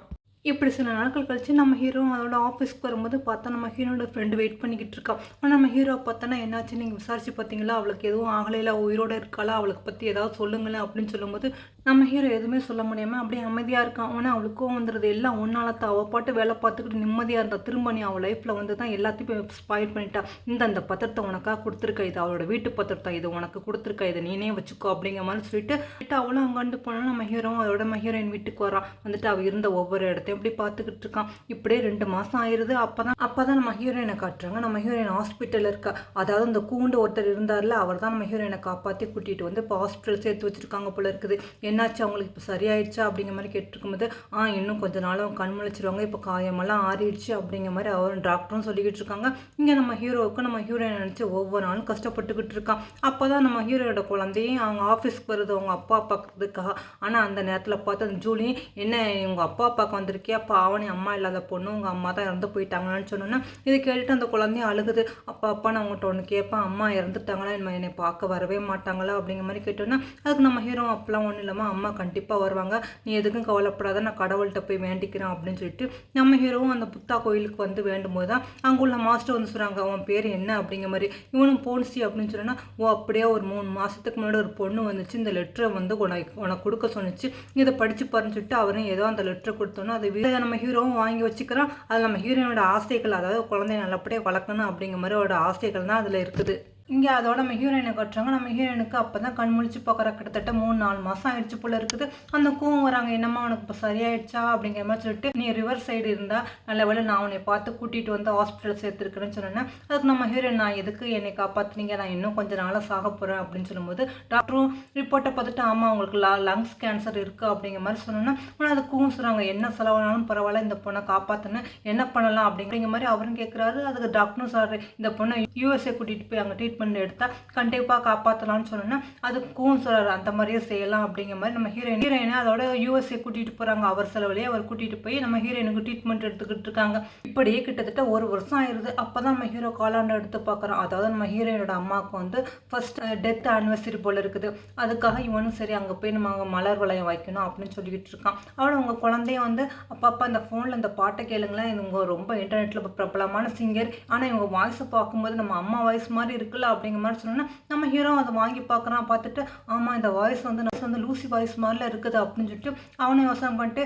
இப்படி சில நாட்கள் கழிச்சு நம்ம ஹீரோ அதோட ஆஃபீஸ்க்கு வரும்போது பார்த்தா நம்ம ஹீரோட ஃப்ரெண்டு வெயிட் பண்ணிக்கிட்டு இருக்கா. ஆனால் நம்ம ஹீரோ பார்த்தோன்னா, என்னாச்சு நீங்கள் விசாரிச்சு பார்த்தீங்களா, அவளுக்கு எதுவும் ஆகலையில, உயிரோட இருக்காளா, அவளுக்கு பற்றி ஏதாவது சொல்லுங்களேன் அப்படின்னு சொல்லும்போது நம்ம ஹீரோ எதுவுமே சொல்ல முடியாமல் அப்படியே அமைதியாக இருக்கான். ஆனால் அவளுக்கும் வந்துடுது, எல்லாம் ஒன்றால தான், அவள் பாட்டு வேலை பார்த்துக்கிட்டு நிம்மதியாக இருந்தா, திரும்ப நீ அவள் லைஃப்பில் வந்து தான் எல்லாத்தையும் ஸ்பாயில் பண்ணிட்டா. இந்த பத்திரத்தை உனக்காக கொடுத்துருக்க, இது அவளோட வீட்டு பத்திரத்தை, இது உனக்கு கொடுத்துருக்க, இதை நீனே வச்சுக்கோ அப்படிங்கிற மாதிரி சொல்லிட்டு அவளும் அங்கே போனால் நம்ம ஹீரோவும் அதோட நம்ம ஹீரோயின் வீட்டுக்கு வரான். வந்துட்டு அவள் இருந்த ஒவ்வொரு இடத்தையும் எப்படி பார்த்துக்கிட்டு இருக்கான். இப்படியே 2 மாதம் ஆயிடுது. அப்பதான் நம்ம ஹீரோயினை காட்டுறாங்க. நம்ம ஹீரோயின் ஹாஸ்பிட்டலில் இருக்கா. அதாவது இந்த கூண்டு ஒருத்தர் இருந்தார்ல, அவர் தான் நம்ம ஹீரோயினை காப்பாற்றி கூட்டிகிட்டு வந்து இப்போ ஹாஸ்பிட்டல் சேர்த்து வச்சுருக்காங்க போல இருக்குது. என்னாச்சு அவங்களுக்கு இப்போ சரியாயிடுச்சா அப்படிங்கிற மாதிரி கேட்டுருக்கும்போது, இன்னும் கொஞ்ச நாளும் கண் முழிச்சிருவாங்க, இப்போ காயமெல்லாம் ஆறிடுச்சு அப்படிங்கிற மாதிரி அவர் டாக்டரும் சொல்லிக்கிட்டு இருக்காங்க. இங்கே நம்ம ஹீரோவுக்கு நம்ம ஹீரோயினை நினச்சி ஒவ்வொரு நாளும் கஷ்டப்பட்டுக்கிட்டு இருக்கான். அப்போ தான் நம்ம ஹீரோயோட குழந்தையும் அவங்க ஆஃபீஸ்க்கு வருது அவங்க அப்பா பார்க்கறதுக்காக. ஆனால் அந்த நேரத்தில் பார்த்து அந்த ஜூலி, என்ன உங்கள் அப்பா பார்க்க வந்திருக்கியா, பாவனி அம்மா இல்லாத பொண்ணு, உங்கள் அம்மா தான் இறந்து போயிட்டாங்கன்னு சொன்னோன்னா, இதை கேட்டுட்டு அந்த குழந்தையும் அழுகுது. அப்பா நான் உங்கள்கிட்ட ஒன்று கேட்பேன், அம்மா இறந்துட்டாங்களா, என்னை பார்க்க வரவே மாட்டாங்களா அப்படிங்கிற மாதிரி கேட்டோன்னா, அதுக்கு நம்ம ஹீரோ அப்பெல்லாம் ஒன்றும் இல்லாமல், அம்மா கண்டிப்பாக வருவாங்க, நீ எதுக்கும் கவலைப்படாத, நான் கடவுள்கிட்ட போய் வேண்டிக்கிறேன் அப்படின்னு சொல்லிட்டு நம்ம ஹீரோவும் அந்த புத்தா கோயிலுக்கு வந்து வேண்டும் போது தான் அங்கே உள்ள மாஸ்டர் வந்து சொல்கிறாங்க, அவன் பேர் என்ன அப்படிங்கிற மாதிரி. இவனும் போன்சி அப்படின்னு சொன்னா, அப்படியே ஒரு 3 மாதத்துக்கு முன்னாடி ஒரு பொண்ணு வந்துச்சு, இந்த லெட்டரை வந்து உனக்கு கொடுக்க சொன்னிச்சு, இதை படிச்சு பாருன்னு சொல்லிட்டு அவரும் ஏதோ அந்த லெட்டரை கொடுத்தோன்னா அதை நம்ம ஹீரோவும் வாங்கி வச்சுக்கிறான். அது நம்ம ஹீரோனோட ஆசைகள், அதாவது குழந்தைய நல்லபடியாக வளர்க்கணும் அப்படிங்கிற மாதிரி அவரோட ஆசைகள் தான் அதில் இருக்குது. இங்கே அதோட நம்ம ஹீரோயினை கட்டுறாங்க. நம்ம ஹீரோயினுக்கு அப்போ தான் கண் முழிச்சு பார்க்குற கிட்டத்தட்ட 3-4 மாதம் ஆயிடுச்சு போல இருக்குது. அந்த கோவம் வராங்க, என்னம்மா உனக்கு இப்போ சரியாயிடுச்சா அப்படிங்கிற மாதிரி சொல்லிட்டு, நீ ரிவர் சைடு இருந்தால் நல்ல வேலை நான் உன்னை பார்த்து கூட்டிகிட்டு வந்து ஹாஸ்பிட்டல் சேர்த்துருக்குறேன்னு சொன்னேன். அதுக்கு நம்ம ஹீரோயின், நான் எதுக்கு என்னை காப்பாற்றுனீங்க, நான் இன்னும் கொஞ்சம் நாளாக சாக போகிறேன் அப்படின்னு சொல்லும்போது டாக்டரும் ரிப்போர்ட்டை பார்த்துட்டு, ஆமாம் உங்களுக்கு லங்ஸ் கேன்சர் இருக்குது அப்படிங்கிற மாதிரி சொன்னோன்னா, ஆனால் அதுக்கும் சொல்கிறாங்க, என்ன செலவானாலும் பரவாயில்ல, இந்த பொண்ணை காப்பாற்றுன்னு என்ன பண்ணலாம் அப்படிங்கிற மாதிரி அவரும் கேட்குறாரு. அதுக்கு டாக்டரும் சொல்கிறாரு, இந்த பொண்ணை USA கூட்டிகிட்டு போய் அங்கே ட்ரீட்மெண்ட் எடுத்தா கண்டிப்பாக காப்பாற்றலாம்னு சொன்னோன்னா, அதுக்கும் சொல்கிறாரு, அந்த மாதிரியே செய்யலாம் அப்படிங்கிற மாதிரி நம்ம ஹீரோயினை அதோட USA கூட்டிகிட்டு போகிறாங்க. அவர் செலவுலேயே அவர் கூட்டிகிட்டு போய் நம்ம ஹீரோயினுக்கு ட்ரீட்மெண்ட் எடுத்துக்கிட்டு இருக்காங்க. இப்படியே கிட்டத்தட்ட 1 வருஷம் ஆயிடுது. அப்போ தான் நம்ம ஹீரோ காலாண்டை எடுத்து பார்க்குறோம். அதாவது நம்ம ஹீரோயினோட அம்மாவுக்கு வந்து ஃபர்ஸ்ட் டெத் ஆனிவர்சரி போல் இருக்குது. அதுக்காக இவனும் சரி அங்கே போய் நம்ம மலர் வளையம் வைக்கணும் அப்படின்னு சொல்லிக்கிட்டு இருக்கான். அவளை உங்கள் குழந்தைய வந்து அப்பப்போ அந்த ஃபோனில் இந்த பாட்டை கேளுங்களேன், இவங்க ரொம்ப இன்டர்நெட்டில் பிரபலமான சிங்கர், ஆனால் இவங்க வாய்ஸை பார்க்கும்போது நம்ம அம்மா வாய்ஸ் மாதிரி இருக்குல்ல அப்படிங்கிற மாதிரி சொன்னோன்னா, நம்ம ஹீரோ அதை வாங்கி பார்க்குறான். பார்த்துட்டு, ஆமாம் இந்த வாய்ஸ் வந்து லூசி வாய்ஸ் மாதிரிலாம் இருக்குது அப்படின்னு சொல்லிட்டு அவனை யோசனை பண்ணிட்டு,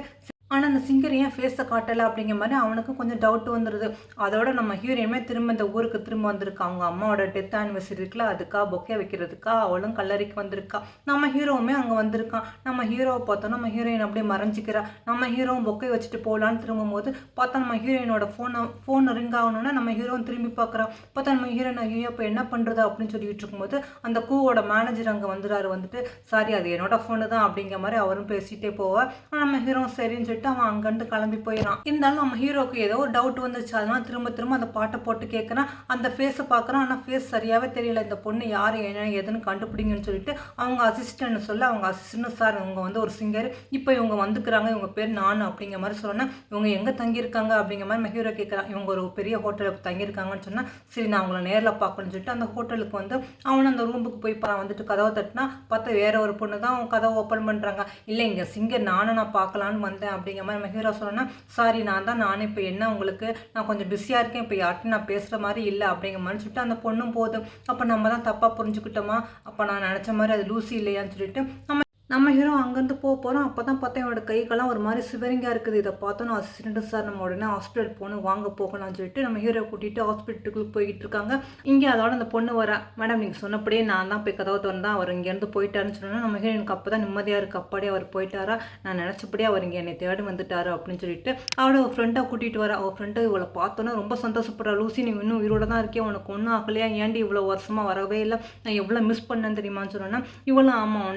ஆனால் அந்த சிங்கர் ஏன் ஃபேஸை காட்டலை அப்படிங்கிற மாதிரி அவனுக்கும் கொஞ்சம் டவுட் வந்துடுது. அதோட நம்ம ஹீரோயினுமே திரும்ப இந்த ஊருக்கு திரும்ப வந்திருக்கா. அவங்க அம்மாவோட டெத் ஆனிவர்சரி இருக்குல்ல, அதுக்கா பொக்கே வைக்கிறதுக்கா அவளும் கல்லறைக்கு வந்திருக்கா. நம்ம ஹீரோவுமே அங்கே வந்திருக்கான். நம்ம ஹீரோவை பார்த்தோம், நம்ம ஹீரோயின் அப்படியே மறைஞ்சிக்கிறா. நம்ம ஹீரோவும் பொக்கை வச்சுட்டு போகலான்னு திரும்பும்போது பார்த்தா நம்ம ஹீரோயினோட ஃபோன் ரிங் ஆகணும்னா நம்ம ஹீரோவும் திரும்பி பார்க்குறான். பார்த்தா நம்ம ஹீரோயின் ஐயோ இப்போ என்ன பண்ணுறது அப்படின்னு சொல்லிட்டு இருக்கும்போது அந்த கூவோட மேனேஜர் அங்கே வந்துட்டு சாரி அது என்னோட ஃபோனு தான் அப்படிங்கிற மாதிரி அவரும் பேசிகிட்டே போவார். நம்ம ஹீரோ சரின்னு சொல்லிட்டு அவன் அங்கேருந்து கிளம்பி போயிடான். இருந்தாலும் நம்ம ஹீரோக்கு ஏதோ ஒரு டவுட் வந்துச்சு. அதனால திரும்ப அந்த பாட்டை போட்டு கேட்குறான். அந்த ஃபேஸை பார்க்குறான். ஆனால் ஃபேஸ் சரியாகவே தெரியல. இந்த பொண்ணு யார் என்ன எதுன்னு கண்டுபிடிங்கன்னு சொல்லிட்டு அவங்க அசிஸ்டன்ட் சொல்ல அவங்க அசிஸ்டன்ட் சார் இவங்க ஒரு சிங்கர், இப்போ இவங்க வந்துக்கிறாங்க, இவங்க பேர் நான் அப்படிங்கிற மாதிரி சொன்னேன். இவங்க எங்கே தங்கியிருக்காங்க அப்படிங்கிற மாதிரி நம்ம ஹீரோ கேட்குறான். இவங்க ஒரு பெரிய ஹோட்டலில் தங்கியிருக்காங்கன்னு சொன்னால் சரி நான் அவங்கள நேரில் பார்க்கணும்னு சொல்லிட்டு அந்த ஹோட்டலுக்கு வந்து அவன் அந்த ரூமுக்கு போய் வந்துட்டு கதவை தட்டினா பார்த்தா வேற ஒரு பொண்ணு தான் அவங்க கதவை ஓப்பன் பண்ணுறாங்க. இல்லை இங்கே சிங்கர் நான் பார்க்கலான்னு வந்தேன் அப்படிங்கிற மாதிரி நம்ம ஹீரோ சொன்னேன்னா சாரி நானே இப்போ என்ன உங்களுக்கு நான் கொஞ்சம் பிஸியாக இருக்கேன், இப்போ யார்ட்டும் நான் பேசுகிற மாதிரி இல்லை அப்படிங்கிற மாதிரி சொல்லிட்டு அந்த பொண்ணும் போதும். அப்போ நம்ம தான் தப்பாக புரிஞ்சுக்கிட்டோமா, அப்போ நான் நினச்ச மாதிரி அது லூசி இல்லையான்னு சொல்லிட்டு நம்ம ஹீரோ அங்கேருந்து போகிறோம். அப்போ தான் பார்த்தா என்னோட கைக்கெல்லாம் ஒரு மாதிரி சிவரிங்காக இருக்குது. இதை பார்த்தோன்னா அசிஸ்டன்ட் சார் நம்ம உடனே ஹாஸ்பிட்டல் போகணும் வாங்க போகலாம்னு சொல்லிட்டு நம்ம ஹீரோ கூட்டிகிட்டு ஹாஸ்பிட்டலுக்கு போய்கிட்டு இருக்காங்க. இங்கே அதோட அந்த பொண்ணு வரா. மேடம் நீங்கள் சொன்னபடியே நான் தான் போய் கதவை திறந்தேன், அவர் இங்கேருந்து போயிட்டாருன்னு சொன்னால் நம்ம ஹீரோ எனக்கு அப்போ தான் நிம்மதியாக இருக்குது. அப்படியே அவர் போயிட்டாரா, நான் நினச்சபடியே அவர் இங்கே என்னை தேடி வந்துட்டாரு அப்படின்னு சொல்லிட்டு அவளை ஒரு ஃப்ரெண்டாக கூட்டிகிட்டு வரா. அவள் ஃப்ரெண்டு இவளை பார்த்தோன்னா ரொம்ப சந்தோஷப்படுறா. லூசி நீ இன்னும் உயிரோட தான் இருக்கேன், உனக்கு ஒன்றும் ஆகலையா, ஏன்டி இவ்வளோ வருஷமாக வரவே இல்லை, நான் எவ்வளோ மிஸ் பண்ணேன்னு தெரியுமான்னு சொன்னோன்னா இவளும் ஆமாம்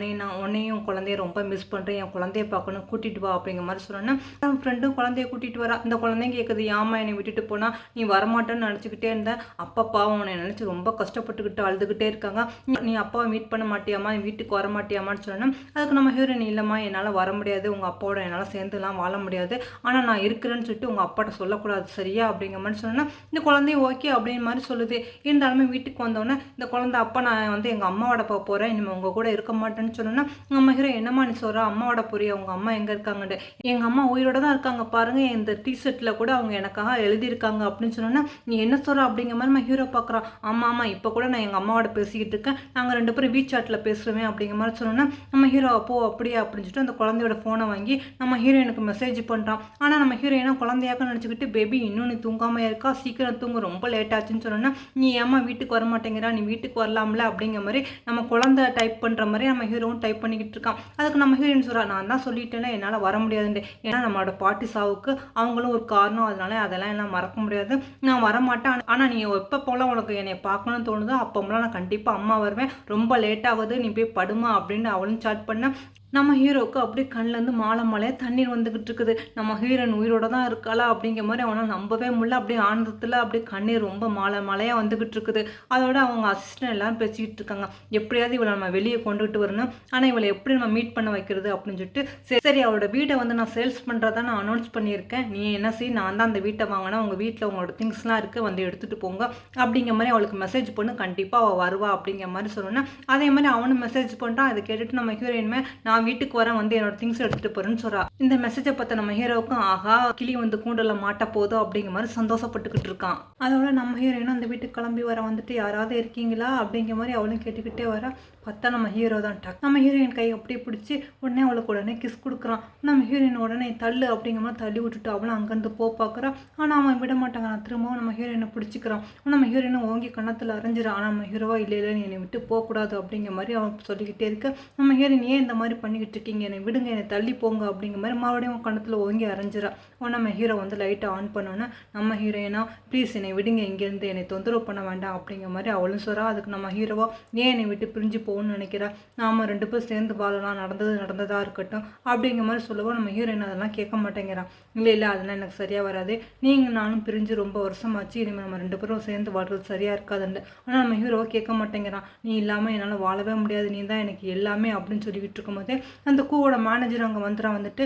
உன்னையும் குழந்தைய ரொம்ப மிஸ் பண்ணுறேன், என் குழந்தைய பார்க்கணும் கூட்டிகிட்டு வா அப்படிங்கிற மாதிரி சொன்னோன்னா என் ஃப்ரெண்டும் குழந்தைய கூட்டிகிட்டு வரா. இந்த குழந்தைங்க கேட்குது ஏமா என்னை விட்டுட்டு போனால் நீ வரமாட்டேன்னு நினச்சிக்கிட்டே இருந்தேன், அப்பா பாவம் உன்னை நினச்சி ரொம்ப கஷ்டப்பட்டுக்கிட்டு அழுதுகிட்டே இருக்காங்க, நீ அப்பாவை மீட் பண்ண மாட்டியாமா, நீ வீட்டுக்கு வர மாட்டியாமான்னு சொன்னேன். அதுக்கு நம்ம ஹீரோயின் இல்லைம்மா என்னால் வர முடியாது, உங்கள் அப்பாவோட என்னால் சேர்ந்துலாம் வாழ முடியாது, ஆனால் நான் இருக்கிறேன்னு சொல்லிட்டு உங்கள் அப்பாட்ட சொல்லக்கூடாது சரியா அப்படிங்கிற மாதிரி சொன்னேன்னா இந்த குழந்தைய ஓகே அப்படின்னு மாதிரி சொல்லுது. இருந்தாலுமே வீட்டுக்கு வந்தோடனே இந்த குழந்தை அப்பா நான் வந்து எங்கள் அம்மாவோட போகிறேன், இனிமேல் உங்கள் கூட இருக்க மாட்டேன்னு சொன்னோன்னா நம்ம ஹீரோ என்னம்மா நீ சொல்கிறா, அம்மாவோட புரிய உங்கள் அம்மா எங்கே இருக்காங்கன்னு, எங்கள் அம்மா உயிரோட தான் இருக்காங்க பாருங்கள், இந்த டிஷர்ட்டில் கூட அவங்க எனக்காக எழுதியிருக்காங்க அப்படின்னு சொன்னோன்னா நீ என்ன சொல்கிற அப்படிங்கிற மாதிரி நம்ம ஹீரோ பார்க்குறான். ஆமாம் இப்போ கூட நான் எங்கள் அம்மாவோட பேசிக்கிட்டு இருக்கேன், நாங்கள் 2 பேரும் வீச்சாட்டில் பேசுவேன் அப்படிங்கிற மாதிரி சொன்னோன்னா நம்ம ஹீரோ அப்போ அப்படியே அப்படின்னு சொல்லிட்டு அந்த குழந்தையோட ஃபோனை வாங்கி நம்ம ஹீரோயினுக்கு மெசேஜ் பண்ணுறான். ஆனால் நம்ம ஹீரோயினா குழந்தையாக நினச்சிக்கிட்டு பேபி இன்னும் நீ தூங்காமல் இருக்கா, சீக்கிரம் தூங்க, ரொம்ப லேட் ஆச்சுன்னு சொன்னோன்னா நீ ஏமா வீட்டுக்கு வர மாட்டேங்கிறா, நீ வீட்டுக்கு வரலாம்ல அப்படிங்கிற மாதிரி நம்ம குழந்தை டைப் பண்ணுற மாதிரி நம்ம ஹீரோவும் டைப் பண்ணிக்கிட்டு இருக்கான். அதுக்கு நம்ம ஹீரோயின் சொல்கிறா நான் தான் சொல்லிட்டேன்னா என்னால் வர முடியாதுன்ட்டு, ஏன்னா நம்மளோட பாட்டி சாவுக்கு அவங்களும் ஒரு காரணம், அதெல்லாம் என்னால் மறக்க முடியாது, நான் வரமாட்டேன், ஆனால் நீ எப்போ போல உனக்கு என்னை பார்க்கணும்னு தோணுதோ அப்போம்லாம் நான் கண்டிப்பாக அம்மா வருவேன், ரொம்ப லேட் ஆகுது நீ போய் படுமா அப்படின்னு அவளும் சாட் பண்ண நம்ம ஹீரோவுக்கு அப்படியே கண்ணிலேருந்து மாலையாக தண்ணீர் வந்துக்கிட்டு இருக்குது. நம்ம ஹீரோயின் உயிரோட தான் இருக்காளா அப்படிங்கிற மாதிரி அவனால் நம்பவே முடியல. அப்படியே ஆனந்தத்தில் அப்படியே கண்ணீர் ரொம்ப மழையாக வந்துக்கிட்டு இருக்குது. அதோட அவங்க அசிஸ்டன்ட் எல்லாரும் பேசிக்கிட்டு இருக்காங்க, எப்படியாவது இவளை நம்ம வெளியே கொண்டுகிட்டு வரணும், ஆனால் இவளை எப்படி நம்ம மீட் பண்ண வைக்கிறது அப்படின்னு சொல்லிட்டு சரி அவளோட வீட்டை வந்து நான் சேல்ஸ் பண்ணுறதா நான் அனௌன்ஸ் பண்ணியிருக்கேன், நீ என்ன செய், நான் தான் அந்த வீட்டை வாங்கினா உங்கள் வீட்டில் உங்களோட திங்ஸ்லாம் இருக்குது வந்து எடுத்துகிட்டு போங்க அப்படிங்கிற மாதிரி அவளுக்கு மெசேஜ் பண்ணு, கண்டிப்பாக அவள் வருவா அப்படிங்கிற மாதிரி சொல்லணும்னா அதே மாதிரி அவனும் மெசேஜ் பண்ணுறான். அதை கேட்டுட்டு நம்ம ஹீரோயின்மே நான் வீட்டுக்கு வரேன் வந்து என்னோட திங்ஸ் எடுத்துட்டு போறேன்னு சொல்றா. இந்த மெசேஜை பார்த்த நம்ம ஹீரோவுக்கும் ஆஹா கிளி வந்து கூண்டல மாட்ட போதும் அப்படிங்கிற மாதிரி சந்தோஷப்பட்டுக்கிட்டு இருக்கான். அதோட நம்ம ஹீரோயினும் அந்த வீட்டுக்கு கிளம்பி வர வந்துட்டு யாராவது இருக்கீங்களா அப்படிங்கிற மாதிரி அவளும் கேட்டுக்கிட்டே வர. பார்த்தா நம்ம ஹீரோ தான் நம்ம ஹீரோயின் கை அப்படியே பிடிச்சி உடனே அவளுக்கு உடனே கிஸ் கொடுக்குறான். நம்ம ஹீரோயின் உடனே தள்ளு அப்படிங்கிற மாதிரி தள்ளி விட்டுட்டு அவளும் அங்கேருந்து பார்க்குறான். ஆனால் அவன் விட மாட்டாங்க, நான் திரும்பவும் நம்ம ஹீரோயினை பிடிச்சிக்கிறான். நம்ம ஹீரோயினும் ஓங்கி கண்ணத்தில் அரைஞ்சிடான். ஆனால் நம்ம ஹீரோவா இல்லை நீ என்னை விட்டு போகக்கூடாது அப்படிங்கிற மாதிரி அவன் சொல்லிக்கிட்டே இருக்க. நம்ம ஹீரோயின் ஏன் இந்த மாதிரி பண்ணிக்கிட்டு இருக்கீங்க, என்னை விடுங்க, என்னை தள்ளி போங்க அப்படிங்கிற மாதிரி மறுபடியும் கண்ணத்தில் ஓங்கி அரைஞ்சிடா. நம்ம ஹீரோ வந்து லைட்டை ஆன் பண்ணோன்னா நம்ம ஹீரோயினா ப்ளீஸ் என்னை விடுங்க, இங்கேருந்து என்னை தொந்தரவு பண்ண வேண்டாம் அப்படிங்கிற மாதிரி அவளும் சொல்கிறா. அதுக்கு நம்ம ஹீரோவா ஏன் என்னை விட்டு பிரிஞ்சு போகணும்னு நினைக்கிறா, நாம் 2 பேரும் சேர்ந்து வாழலாம், நடந்ததாக இருக்கட்டும் அப்படிங்கிற மாதிரி சொல்லுவோம். நம்ம ஹீரோயின் அதெல்லாம் கேட்க மாட்டேங்கிறான். இல்லை அதெல்லாம் எனக்கு சரியாக வராது, நீங்கள் நானும் பிரிஞ்சு ரொம்ப வருஷமாச்சு, இனிமேல் நம்ம 2 பேரும் சேர்ந்து வாழ்றது சரியாக இருக்காதுண்டு. ஆனால் நம்ம ஹீரோவை கேட்க மாட்டேங்கிறான். நீ இல்லாமல் என்னால் வாழவே முடியாது, நீ தான் எனக்கு எல்லாமே அப்படின்னு சொல்லிக்கிட்டு இருக்கும்போதே அந்த கூவோட மேனேஜர் அங்கே வந்துட்டு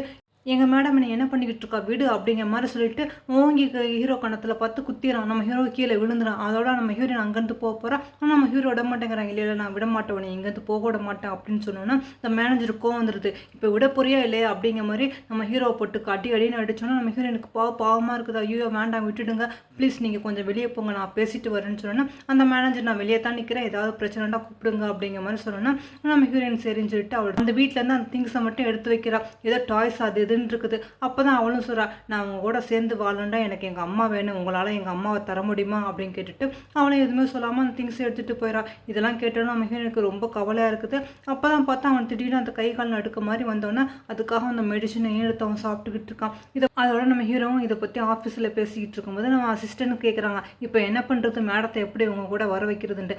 எங்கள் மேடம் நீ என்ன பண்ணிக்கிட்டு இருக்கா விடு அப்படிங்கிற மாதிரி சொல்லிட்டு ஓங்கி ஹீரோ கணத்தில் பார்த்து குத்திடுறான். நம்ம ஹீரோ கீழே விழுந்துறான். அதோட நம்ம ஹீரோயின் அங்கேருந்து போகிறான். ஆனால் நம்ம ஹீரோ விட மாட்டேங்கிறாங்க. இல்லை நான் விட மாட்டேன், நீ இங்கேருந்து போக விட மாட்டேன் அப்படின்னு சொன்னோன்னா இந்த மேனேஜருக்கு வந்துடுது. இப்போ விட போறியா இல்லையா அப்படிங்கிற மாதிரி நம்ம ஹீரோவை போட்டு அடின்னு அடிச்சோன்னா நம்ம ஹீரோயினுக்கு பாவமாக இருக்குது. ஐயோ வேண்டாம் விட்டுடுங்க ப்ளீஸ், நீங்கள் கொஞ்சம் வெளியே போங்க, நான் பேசிட்டு வரேன்னு சொன்னோன்னா அந்த மேனேஜர் நான் வெளியே தான் நிற்கிறேன், ஏதாவது பிரச்சனைனா கூப்பிடுங்க அப்படிங்கிற மாதிரி சொன்னோன்னா நம்ம ஹீரோயின் சரின்னு சொல்லிட்டு அவள் அந்த வீட்டிலேருந்து அந்த திங்ஸை மட்டும் எடுத்து வைக்கிறா. ஏதோ டாய்ஸ் அது இதுன்னு இருக்குது. அப்போ தான் அவளும் சொல்கிறா, நான் உங்கள் கூட சேர்ந்து வாழணுண்டா எனக்கு எங்கள் அம்மா வேணும், உங்களால் எங்கள் அம்மாவை தர முடியுமா அப்படின்னு கேட்டுட்டு அவளும் எதுவுமே சொல்லாமல் அந்த திங்ஸ் எடுத்துகிட்டு போயிடா. இதெல்லாம் கேட்டோன்னா நம்ம எனக்கு ரொம்ப கவலையாக இருக்குது. அப்போ தான் பார்த்தா அவன் திடீர்னு அந்த கை கால் நடுக்க மாதிரி வந்தோன்னே அதுக்காக அந்த மெடிசனையும் எடுத்து அவன் சாப்பிட்டுக்கிட்டு இருக்கான். அதோட நம்ம ஹீரோவும் இதை பற்றி ஆஃபீஸில் பேசிக்கிட்டு இருக்கும்போது நம்ம அசிஸ்டன்ட் கேட்குறாங்க, இப்போ என்ன பண்ணுறது, மேடத்தை எப்படி உங்க கூட வர வைக்கிறதுன்ட்டு.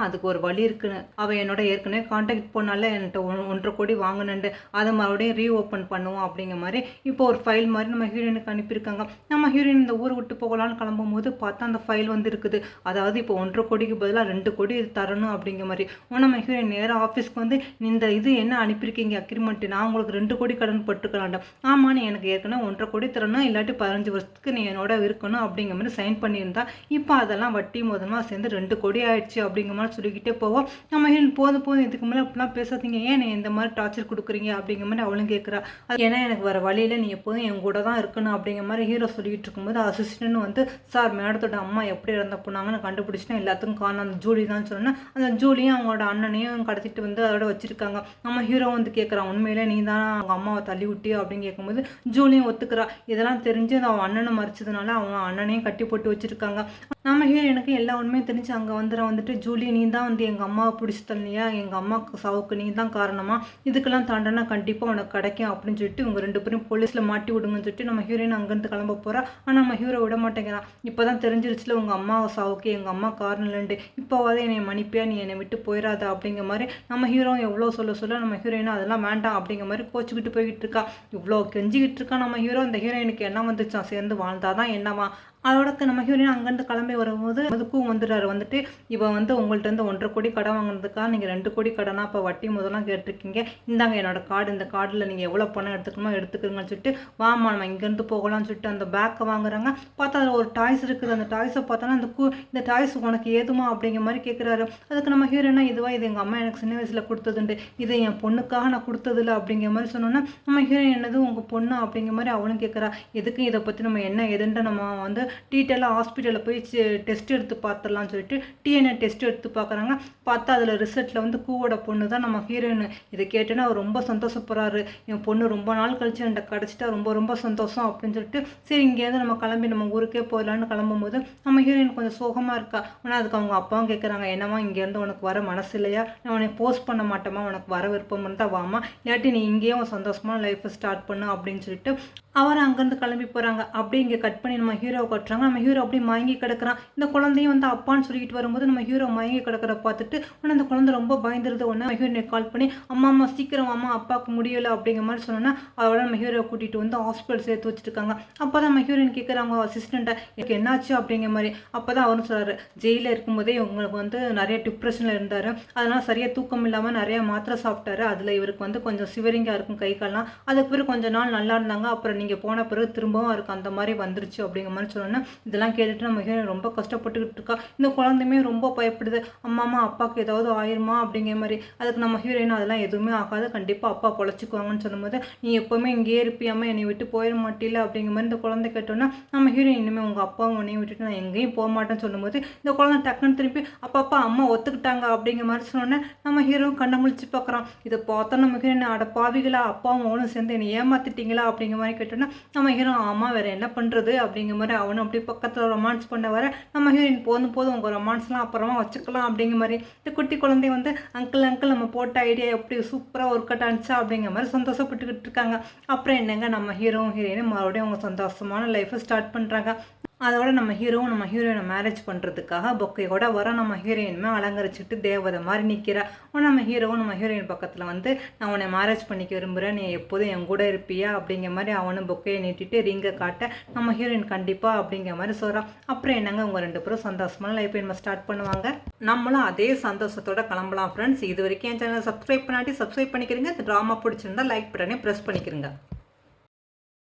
அதுக்கு ஒரு வழி இருக்குன்னு, அவள் என்னோட ஏற்கனவே கான்டாக்ட் பண்ணால என்கிட்ட 1.5 கோடி வாங்கினேன்ட்டு அதை மறுபடியும் ரீஓப்பன் பண்ணுவோம் அப்படிங்கிற மாதிரி இப்போ ஒரு ஃபைல் மாதிரி நம்ம ஹீரோயினுக்கு அனுப்பியிருக்காங்க. நம்ம ஹீரோயின் இந்த ஊர் விட்டு போகலான்னு கிளம்பும் போது பார்த்தா அந்த ஃபைல் வந்து இருக்குது. அதாவது இப்போ 1.5 கோடிக்கு பதிலாக 2 கோடி இது தரணும் அப்படிங்கிற மாதிரி. நம்ம ஹீரோயின் நேராக ஆஃபீஸ்க்கு வந்து இந்த இது என்ன அனுப்பியிருக்கீங்க அக்ரிமெண்ட், நான் உங்களுக்கு 2 கோடி கடன் பட்டுக்கலாம்டா. ஆமா, நீ எனக்கு ஏற்கனவே 1.5 கோடி தரணும், இல்லாட்டி 15 வருஷத்துக்கு நீ என்னோட இருக்கணும் அப்படிங்கிற மாதிரி சைன் பண்ணியிருந்தா இப்போ அதெல்லாம் வட்டி முதலமாக சேர்ந்து 2 கோடி ஆயிடுச்சு அப்படிங்கிற மாதிரி சொல்லிக்கிட்டே போவோம். நம்ம போதும் இதுக்கு மேலே அப்படிலாம் பேசாதீங்க, ஏன் நீ இந்த மாதிரி டார்ச்சர் கொடுக்குறீங்க அப்படிங்கிற மாதிரி அவளும் கேட்குறா. ஏன்னா எனக்கு வர வழியில் நீ எப்போதும் என் கூட தான் இருக்கணும் அப்படிங்கிற மாதிரி ஹீரோ சொல்லிக்கிட்டு இருக்கும்போது அசிஸ்டன்ட் வந்து, சார் மேடத்தோட அம்மா எப்படி இறந்த போனாங்கன்னு கண்டுபிடிச்சினா எல்லாத்துக்கும் காரணம் அந்த ஜூலி தான் சொன்னேன். அந்த ஜூலியும் அவங்களோட அண்ணனையும் கடத்திட்டு வந்து அதோட வச்சிருக்காங்க. நம்ம ஹீரோ வந்து கேட்குறான், உண்மையிலே நீ தான் அவங்க அம்மாவை தள்ளி விட்டியோ அப்படின்னு கேட்கும்போது ஜூலியும் ஒத்துக்கிறா. இதெல்லாம் தெரிஞ்சு அவன் அண்ணனை மறைச்சதுனால அவன் அண்ணனையும் கட்டி போட்டு வச்சிருக்காங்க. நம்ம ஹீரோயினுக்கு எல்லா உண்மையும் தெரிஞ்சு அங்கே வந்துட்டு, ஜூலி நீ தான் வந்து எங்கள் அம்மாவை பிடிச்சி தள்ளியா, எங்கள் அம்மாவுக்கு சாவுக்கு நீ தான் காரணமா, இதுக்கெல்லாம் தாண்டனா கண்டிப்பாக உனக்கு கிடைக்கும் அப்படின்னு சொல்லிட்டு இவங்க 2 பேரும் போலீஸில் மாட்டி விடுங்கன்னு சொல்லிட்டு நம்ம ஹீரோயின் அங்கேருந்து கிளம்ப போகிறா. ஆனால் நம்ம ஹீரோ விட மாட்டேங்கிறான். இப்போ தான் தெரிஞ்சிருச்சுல உங்கள் அம்மா சாவுக்கு எங்கள் அம்மா காரணம் இல்லைன்ட்டு, இப்போவாதே என்னை மன்னிப்பியா, நீ என்னை விட்டு போயிடாத அப்படிங்கிற மாதிரி நம்ம ஹீரோ எவ்வளோ சொல்ல நம்ம ஹீரோயின் அதெல்லாம் வேண்டாம் அப்படிங்கிற மாதிரி கோச்சிக்கிட்டு போய்கிட்டு இருக்கா. இவ்வளோ கெஞ்சிக்கிட்டு இருக்கா நம்ம ஹீரோ. அந்த ஹீரோயினுக்கு என்ன வந்துச்சான், சேர்ந்து வாழ்ந்தாதான் என்னவா. அதோட நம்ம ஹீரோயின் அங்கேருந்து கிளம்பி வரும்போது அதுக்கும் வந்துடுறாரு. வந்துட்டு இப்போ வந்து உங்கள்கிட்ட இருந்து 1.5 கோடி கடன் வாங்கினதுக்காக நீங்கள் 2 கோடி கடனா இப்போ வட்டி முதலாம் கேட்டிருக்கீங்க, இந்தாங்க என்னோட கார்டு, இந்த கார்டில் நீங்கள் எவ்வளோ பணம் எடுத்துக்கணுமோ எடுத்துக்கிறீங்கன்னு சொல்லிட்டு, வாமா நம்ம இங்கேருந்து போகலாம்னு சொல்லிட்டு அந்த பேக்கை வாங்குறாங்க. பார்த்தா அதில் ஒரு டாய்ஸ் இருக்குது. அந்த டாய்ஸை பார்த்தோன்னா இந்த டாய்ஸ் உனக்கு ஏதுமா அப்படிங்கிற மாதிரி கேட்குறாரு. அதுக்கு நம்ம ஹீரோயினா, இதுவா இது எங்கள் அம்மா எனக்கு சின்ன வயசில் கொடுத்ததுண்டு, இதை என் பொண்ணுக்காக நான் கொடுத்ததில்ல அப்படிங்கிற மாதிரி சொன்னோன்னா நம்ம ஹீரோயின் என்னது உங்கள் பொண்ணு அப்படிங்கிற மாதிரி அவளும் கேட்குறா. எதுக்கு இதை பற்றி நம்ம என்ன எதுன்ட்டு நம்ம வந்து டீட்டெயிலாக ஹாஸ்பிட்டலில் போய் டெஸ்ட் எடுத்து பார்த்துடலாம்னு சொல்லிட்டு டிஎன்ஏ டெஸ்ட் எடுத்து பார்க்குறாங்க. பார்த்தா அதில் ரிசல்ட்டில் வந்து கூவோட பொண்ணு தான் நம்ம ஹீரோயின். இதை கேட்டோன்னா அவர் ரொம்ப சந்தோஷப்படுறாரு. என் பொண்ணு ரொம்ப நாள் கழிச்சு என்கிட்ட கிடச்சிட்டா ரொம்ப சந்தோஷம் அப்படின்னு சொல்லிட்டு, சரி இங்கேருந்து நம்ம கிளம்பி நம்ம ஊருக்கே போயிடலான்னு கிளம்பும்போது நம்ம ஹீரோயின் கொஞ்சம் சோகமாக இருக்கா. ஆனால் அதுக்கு அவங்க அப்பாவும் கேட்குறாங்க, என்னம்மா இங்கேருந்து உனக்கு வர மனசு இல்லையா, நான் உனக்கு போஸ்ட் பண்ண மாட்டேமா, உனக்கு வர விருப்பம் இருந்தால் வாமா, இல்லாட்டி நீ இங்கேயே உன் சந்தோஷமான லைஃப்பை ஸ்டார்ட் பண்ணு அப்படின்னு சொல்லிட்டு அவர் அங்கேருந்து கிளம்பி போகிறாங்க. அப்படியே இங்கே கட் பண்ணி நம்ம ஹீரோவை கட்டுறாங்க. நம்ம ஹீரோ அப்படியே மயங்கி கிடக்கிறான். இந்த குழந்தையும் வந்து அப்பான்னு சொல்லிட்டு வரும்போது நம்ம ஹீரோ மயங்கி கிடக்கிற பார்த்துட்டு உடனே அந்த குழந்தை ரொம்ப பயந்துருது. உடனே ஹீரோனை கால் பண்ணி, அம்மா சீக்கிரம் அம்மா, அப்பாவுக்கு முடியலை அப்படிங்கிற மாதிரி சொன்னோன்னா அதோட நம்ம ஹீரோவை கூட்டிகிட்டு வந்து ஹாஸ்பிட்டல் சேர்த்து வச்சுருக்காங்க. அப்போ தான் நம்ம ஹீரோயின் கேட்குறாங்க அசிஸ்டண்ட்டை, எனக்கு என்னாச்சு அப்படிங்கிற மாதிரி. அப்போ தான் அவரும் சொல்கிறாரு, ஜெயிலில் இருக்கும்போதே இவங்களுக்கு வந்து நிறைய டிப்ரெஷனில் இருந்தார், அதனால் சரியாக தூக்கம் இல்லாமல் நிறைய மாத்திரை சாப்பிட்டாரு, அதில் இவருக்கு வந்து கொஞ்சம் சிவரிங்காக இருக்கும் கை கால்லாம், அதுக்கு பிறகு கொஞ்சம் நாள் நல்லா இருந்தாங்க, அப்புறம் நீங்கள் போன பிறகு திரும்பவும் இருக்கு அந்த மாதிரி வந்துருச்சு அப்படிங்கிற மாதிரி சொன்னோன்னா இதெல்லாம் கேட்டுட்டு நம்ம ஹீரோயின் ரொம்ப கஷ்டப்பட்டுக்கிட்டு இருக்கா. இந்த குழந்தையுமே ரொம்ப பயப்படுது, அம்மாமா அப்பாவுக்கு ஏதாவது ஆயிருமா அப்படிங்கிற மாதிரி. அதுக்கு நம்ம ஹீரோயின் அதெல்லாம் எதுவுமே ஆகாது, கண்டிப்பாக அப்பா பொழைச்சிக்குவாங்கன்னு சொல்லும்போது, நீ எப்போவுமே இங்கேயே இருப்பியாமல் என்னை விட்டு போயிட மாட்டில அப்படிங்கிற மாதிரி இந்த குழந்தை கேட்டோன்னா நம்ம ஹீரோயின், இனிமேல் உங்கள் அப்பாவும் உன்னையும் விட்டுட்டு நான் எங்கேயும் போக மாட்டேன்னு சொல்லும்போது இந்த குழந்தை டக்குன்னு திருப்பி அப்பா அம்மா ஒத்துக்கிட்டாங்க அப்படிங்கிற மாதிரி சொன்னோன்னே நம்ம ஹீரோவும் கண்ணை முழிச்சு பார்க்குறான். இதை பார்த்தா நம்ம ஹீரோயின், அட பாவிகளா, அப்பாவும் அவனும் சேர்ந்து என்னை ஏமாத்திட்டீங்களா அப்படிங்கிற மாதிரி கேட்டோன்னா நம்ம ஹீரோ, ஆமாம் வேறு என்ன பண்ணுறது அப்படிங்கிற மாதிரி அவனும் அப்படி பக்கத்தில் ரொமான்ஸ் பண்ண வர நம்ம ஹீரோயின், போதும் உங்கள் ரொமான்ஸ்லாம் அப்புறமா வச்சுக்கலாம் அப்படிங்கிற மாதிரி. இந்த குட்டி குழந்தை வந்து அங்கிள் நம்ம போட்ட ஐடியா எப்படி சூப்பராக ஒர்க் அவுட் ஆனிச்சா அப்படிங்கிற மாதிரி சந்தோஷப்பட்டுக்கிட்டு இருக்காங்க. அப்புறம் என்னங்க நம்ம ஹீரோவும் ஹீரோயினும் மறுபடியும் அவங்க சந்தோஷமான லைஃப்பை ஸ்டார்ட் பண்ணுறாங்க. அதோட நம்ம ஹீரோயினை மேரேஜ் பண்ணுறதுக்காக பொக்கையோட வர நம்ம ஹீரோயினுமே அலங்கரிச்சுட்டு தேவதை மாதிரி நிற்கிறா. நம்ம ஹீரோயின் பக்கத்தில் வந்து, நான் உன்னை மேரேஜ் பண்ணிக்க விரும்புகிறேன், நீ எப்போதும் என் கூட இருப்பியா அப்படிங்கிற மாதிரி அவனும் பொக்கையை நீட்டிட்டு ரிங்கை காட்ட நம்ம ஹீரோயின் கண்டிப்பாக அப்படிங்கிற மாதிரி சொல்கிறான். அப்புறம் என்னங்க உங்கள் 2 பேரும் சந்தோஷமான லைஃப் நம்ம ஸ்டார்ட் பண்ணுவாங்க. நம்மளும் அதே சந்தோஷத்தோட கிளம்பலாம் ஃப்ரெண்ட்ஸ். இது வரைக்கும் என் சேனலை சப்ஸ்கிரைப் பண்ணிக்கிறீங்க. இந்த ட்ராமா பிடிச்சிருந்தா லைக் பட்டனே ப்ரெஸ் பண்ணிக்கிறீங்க.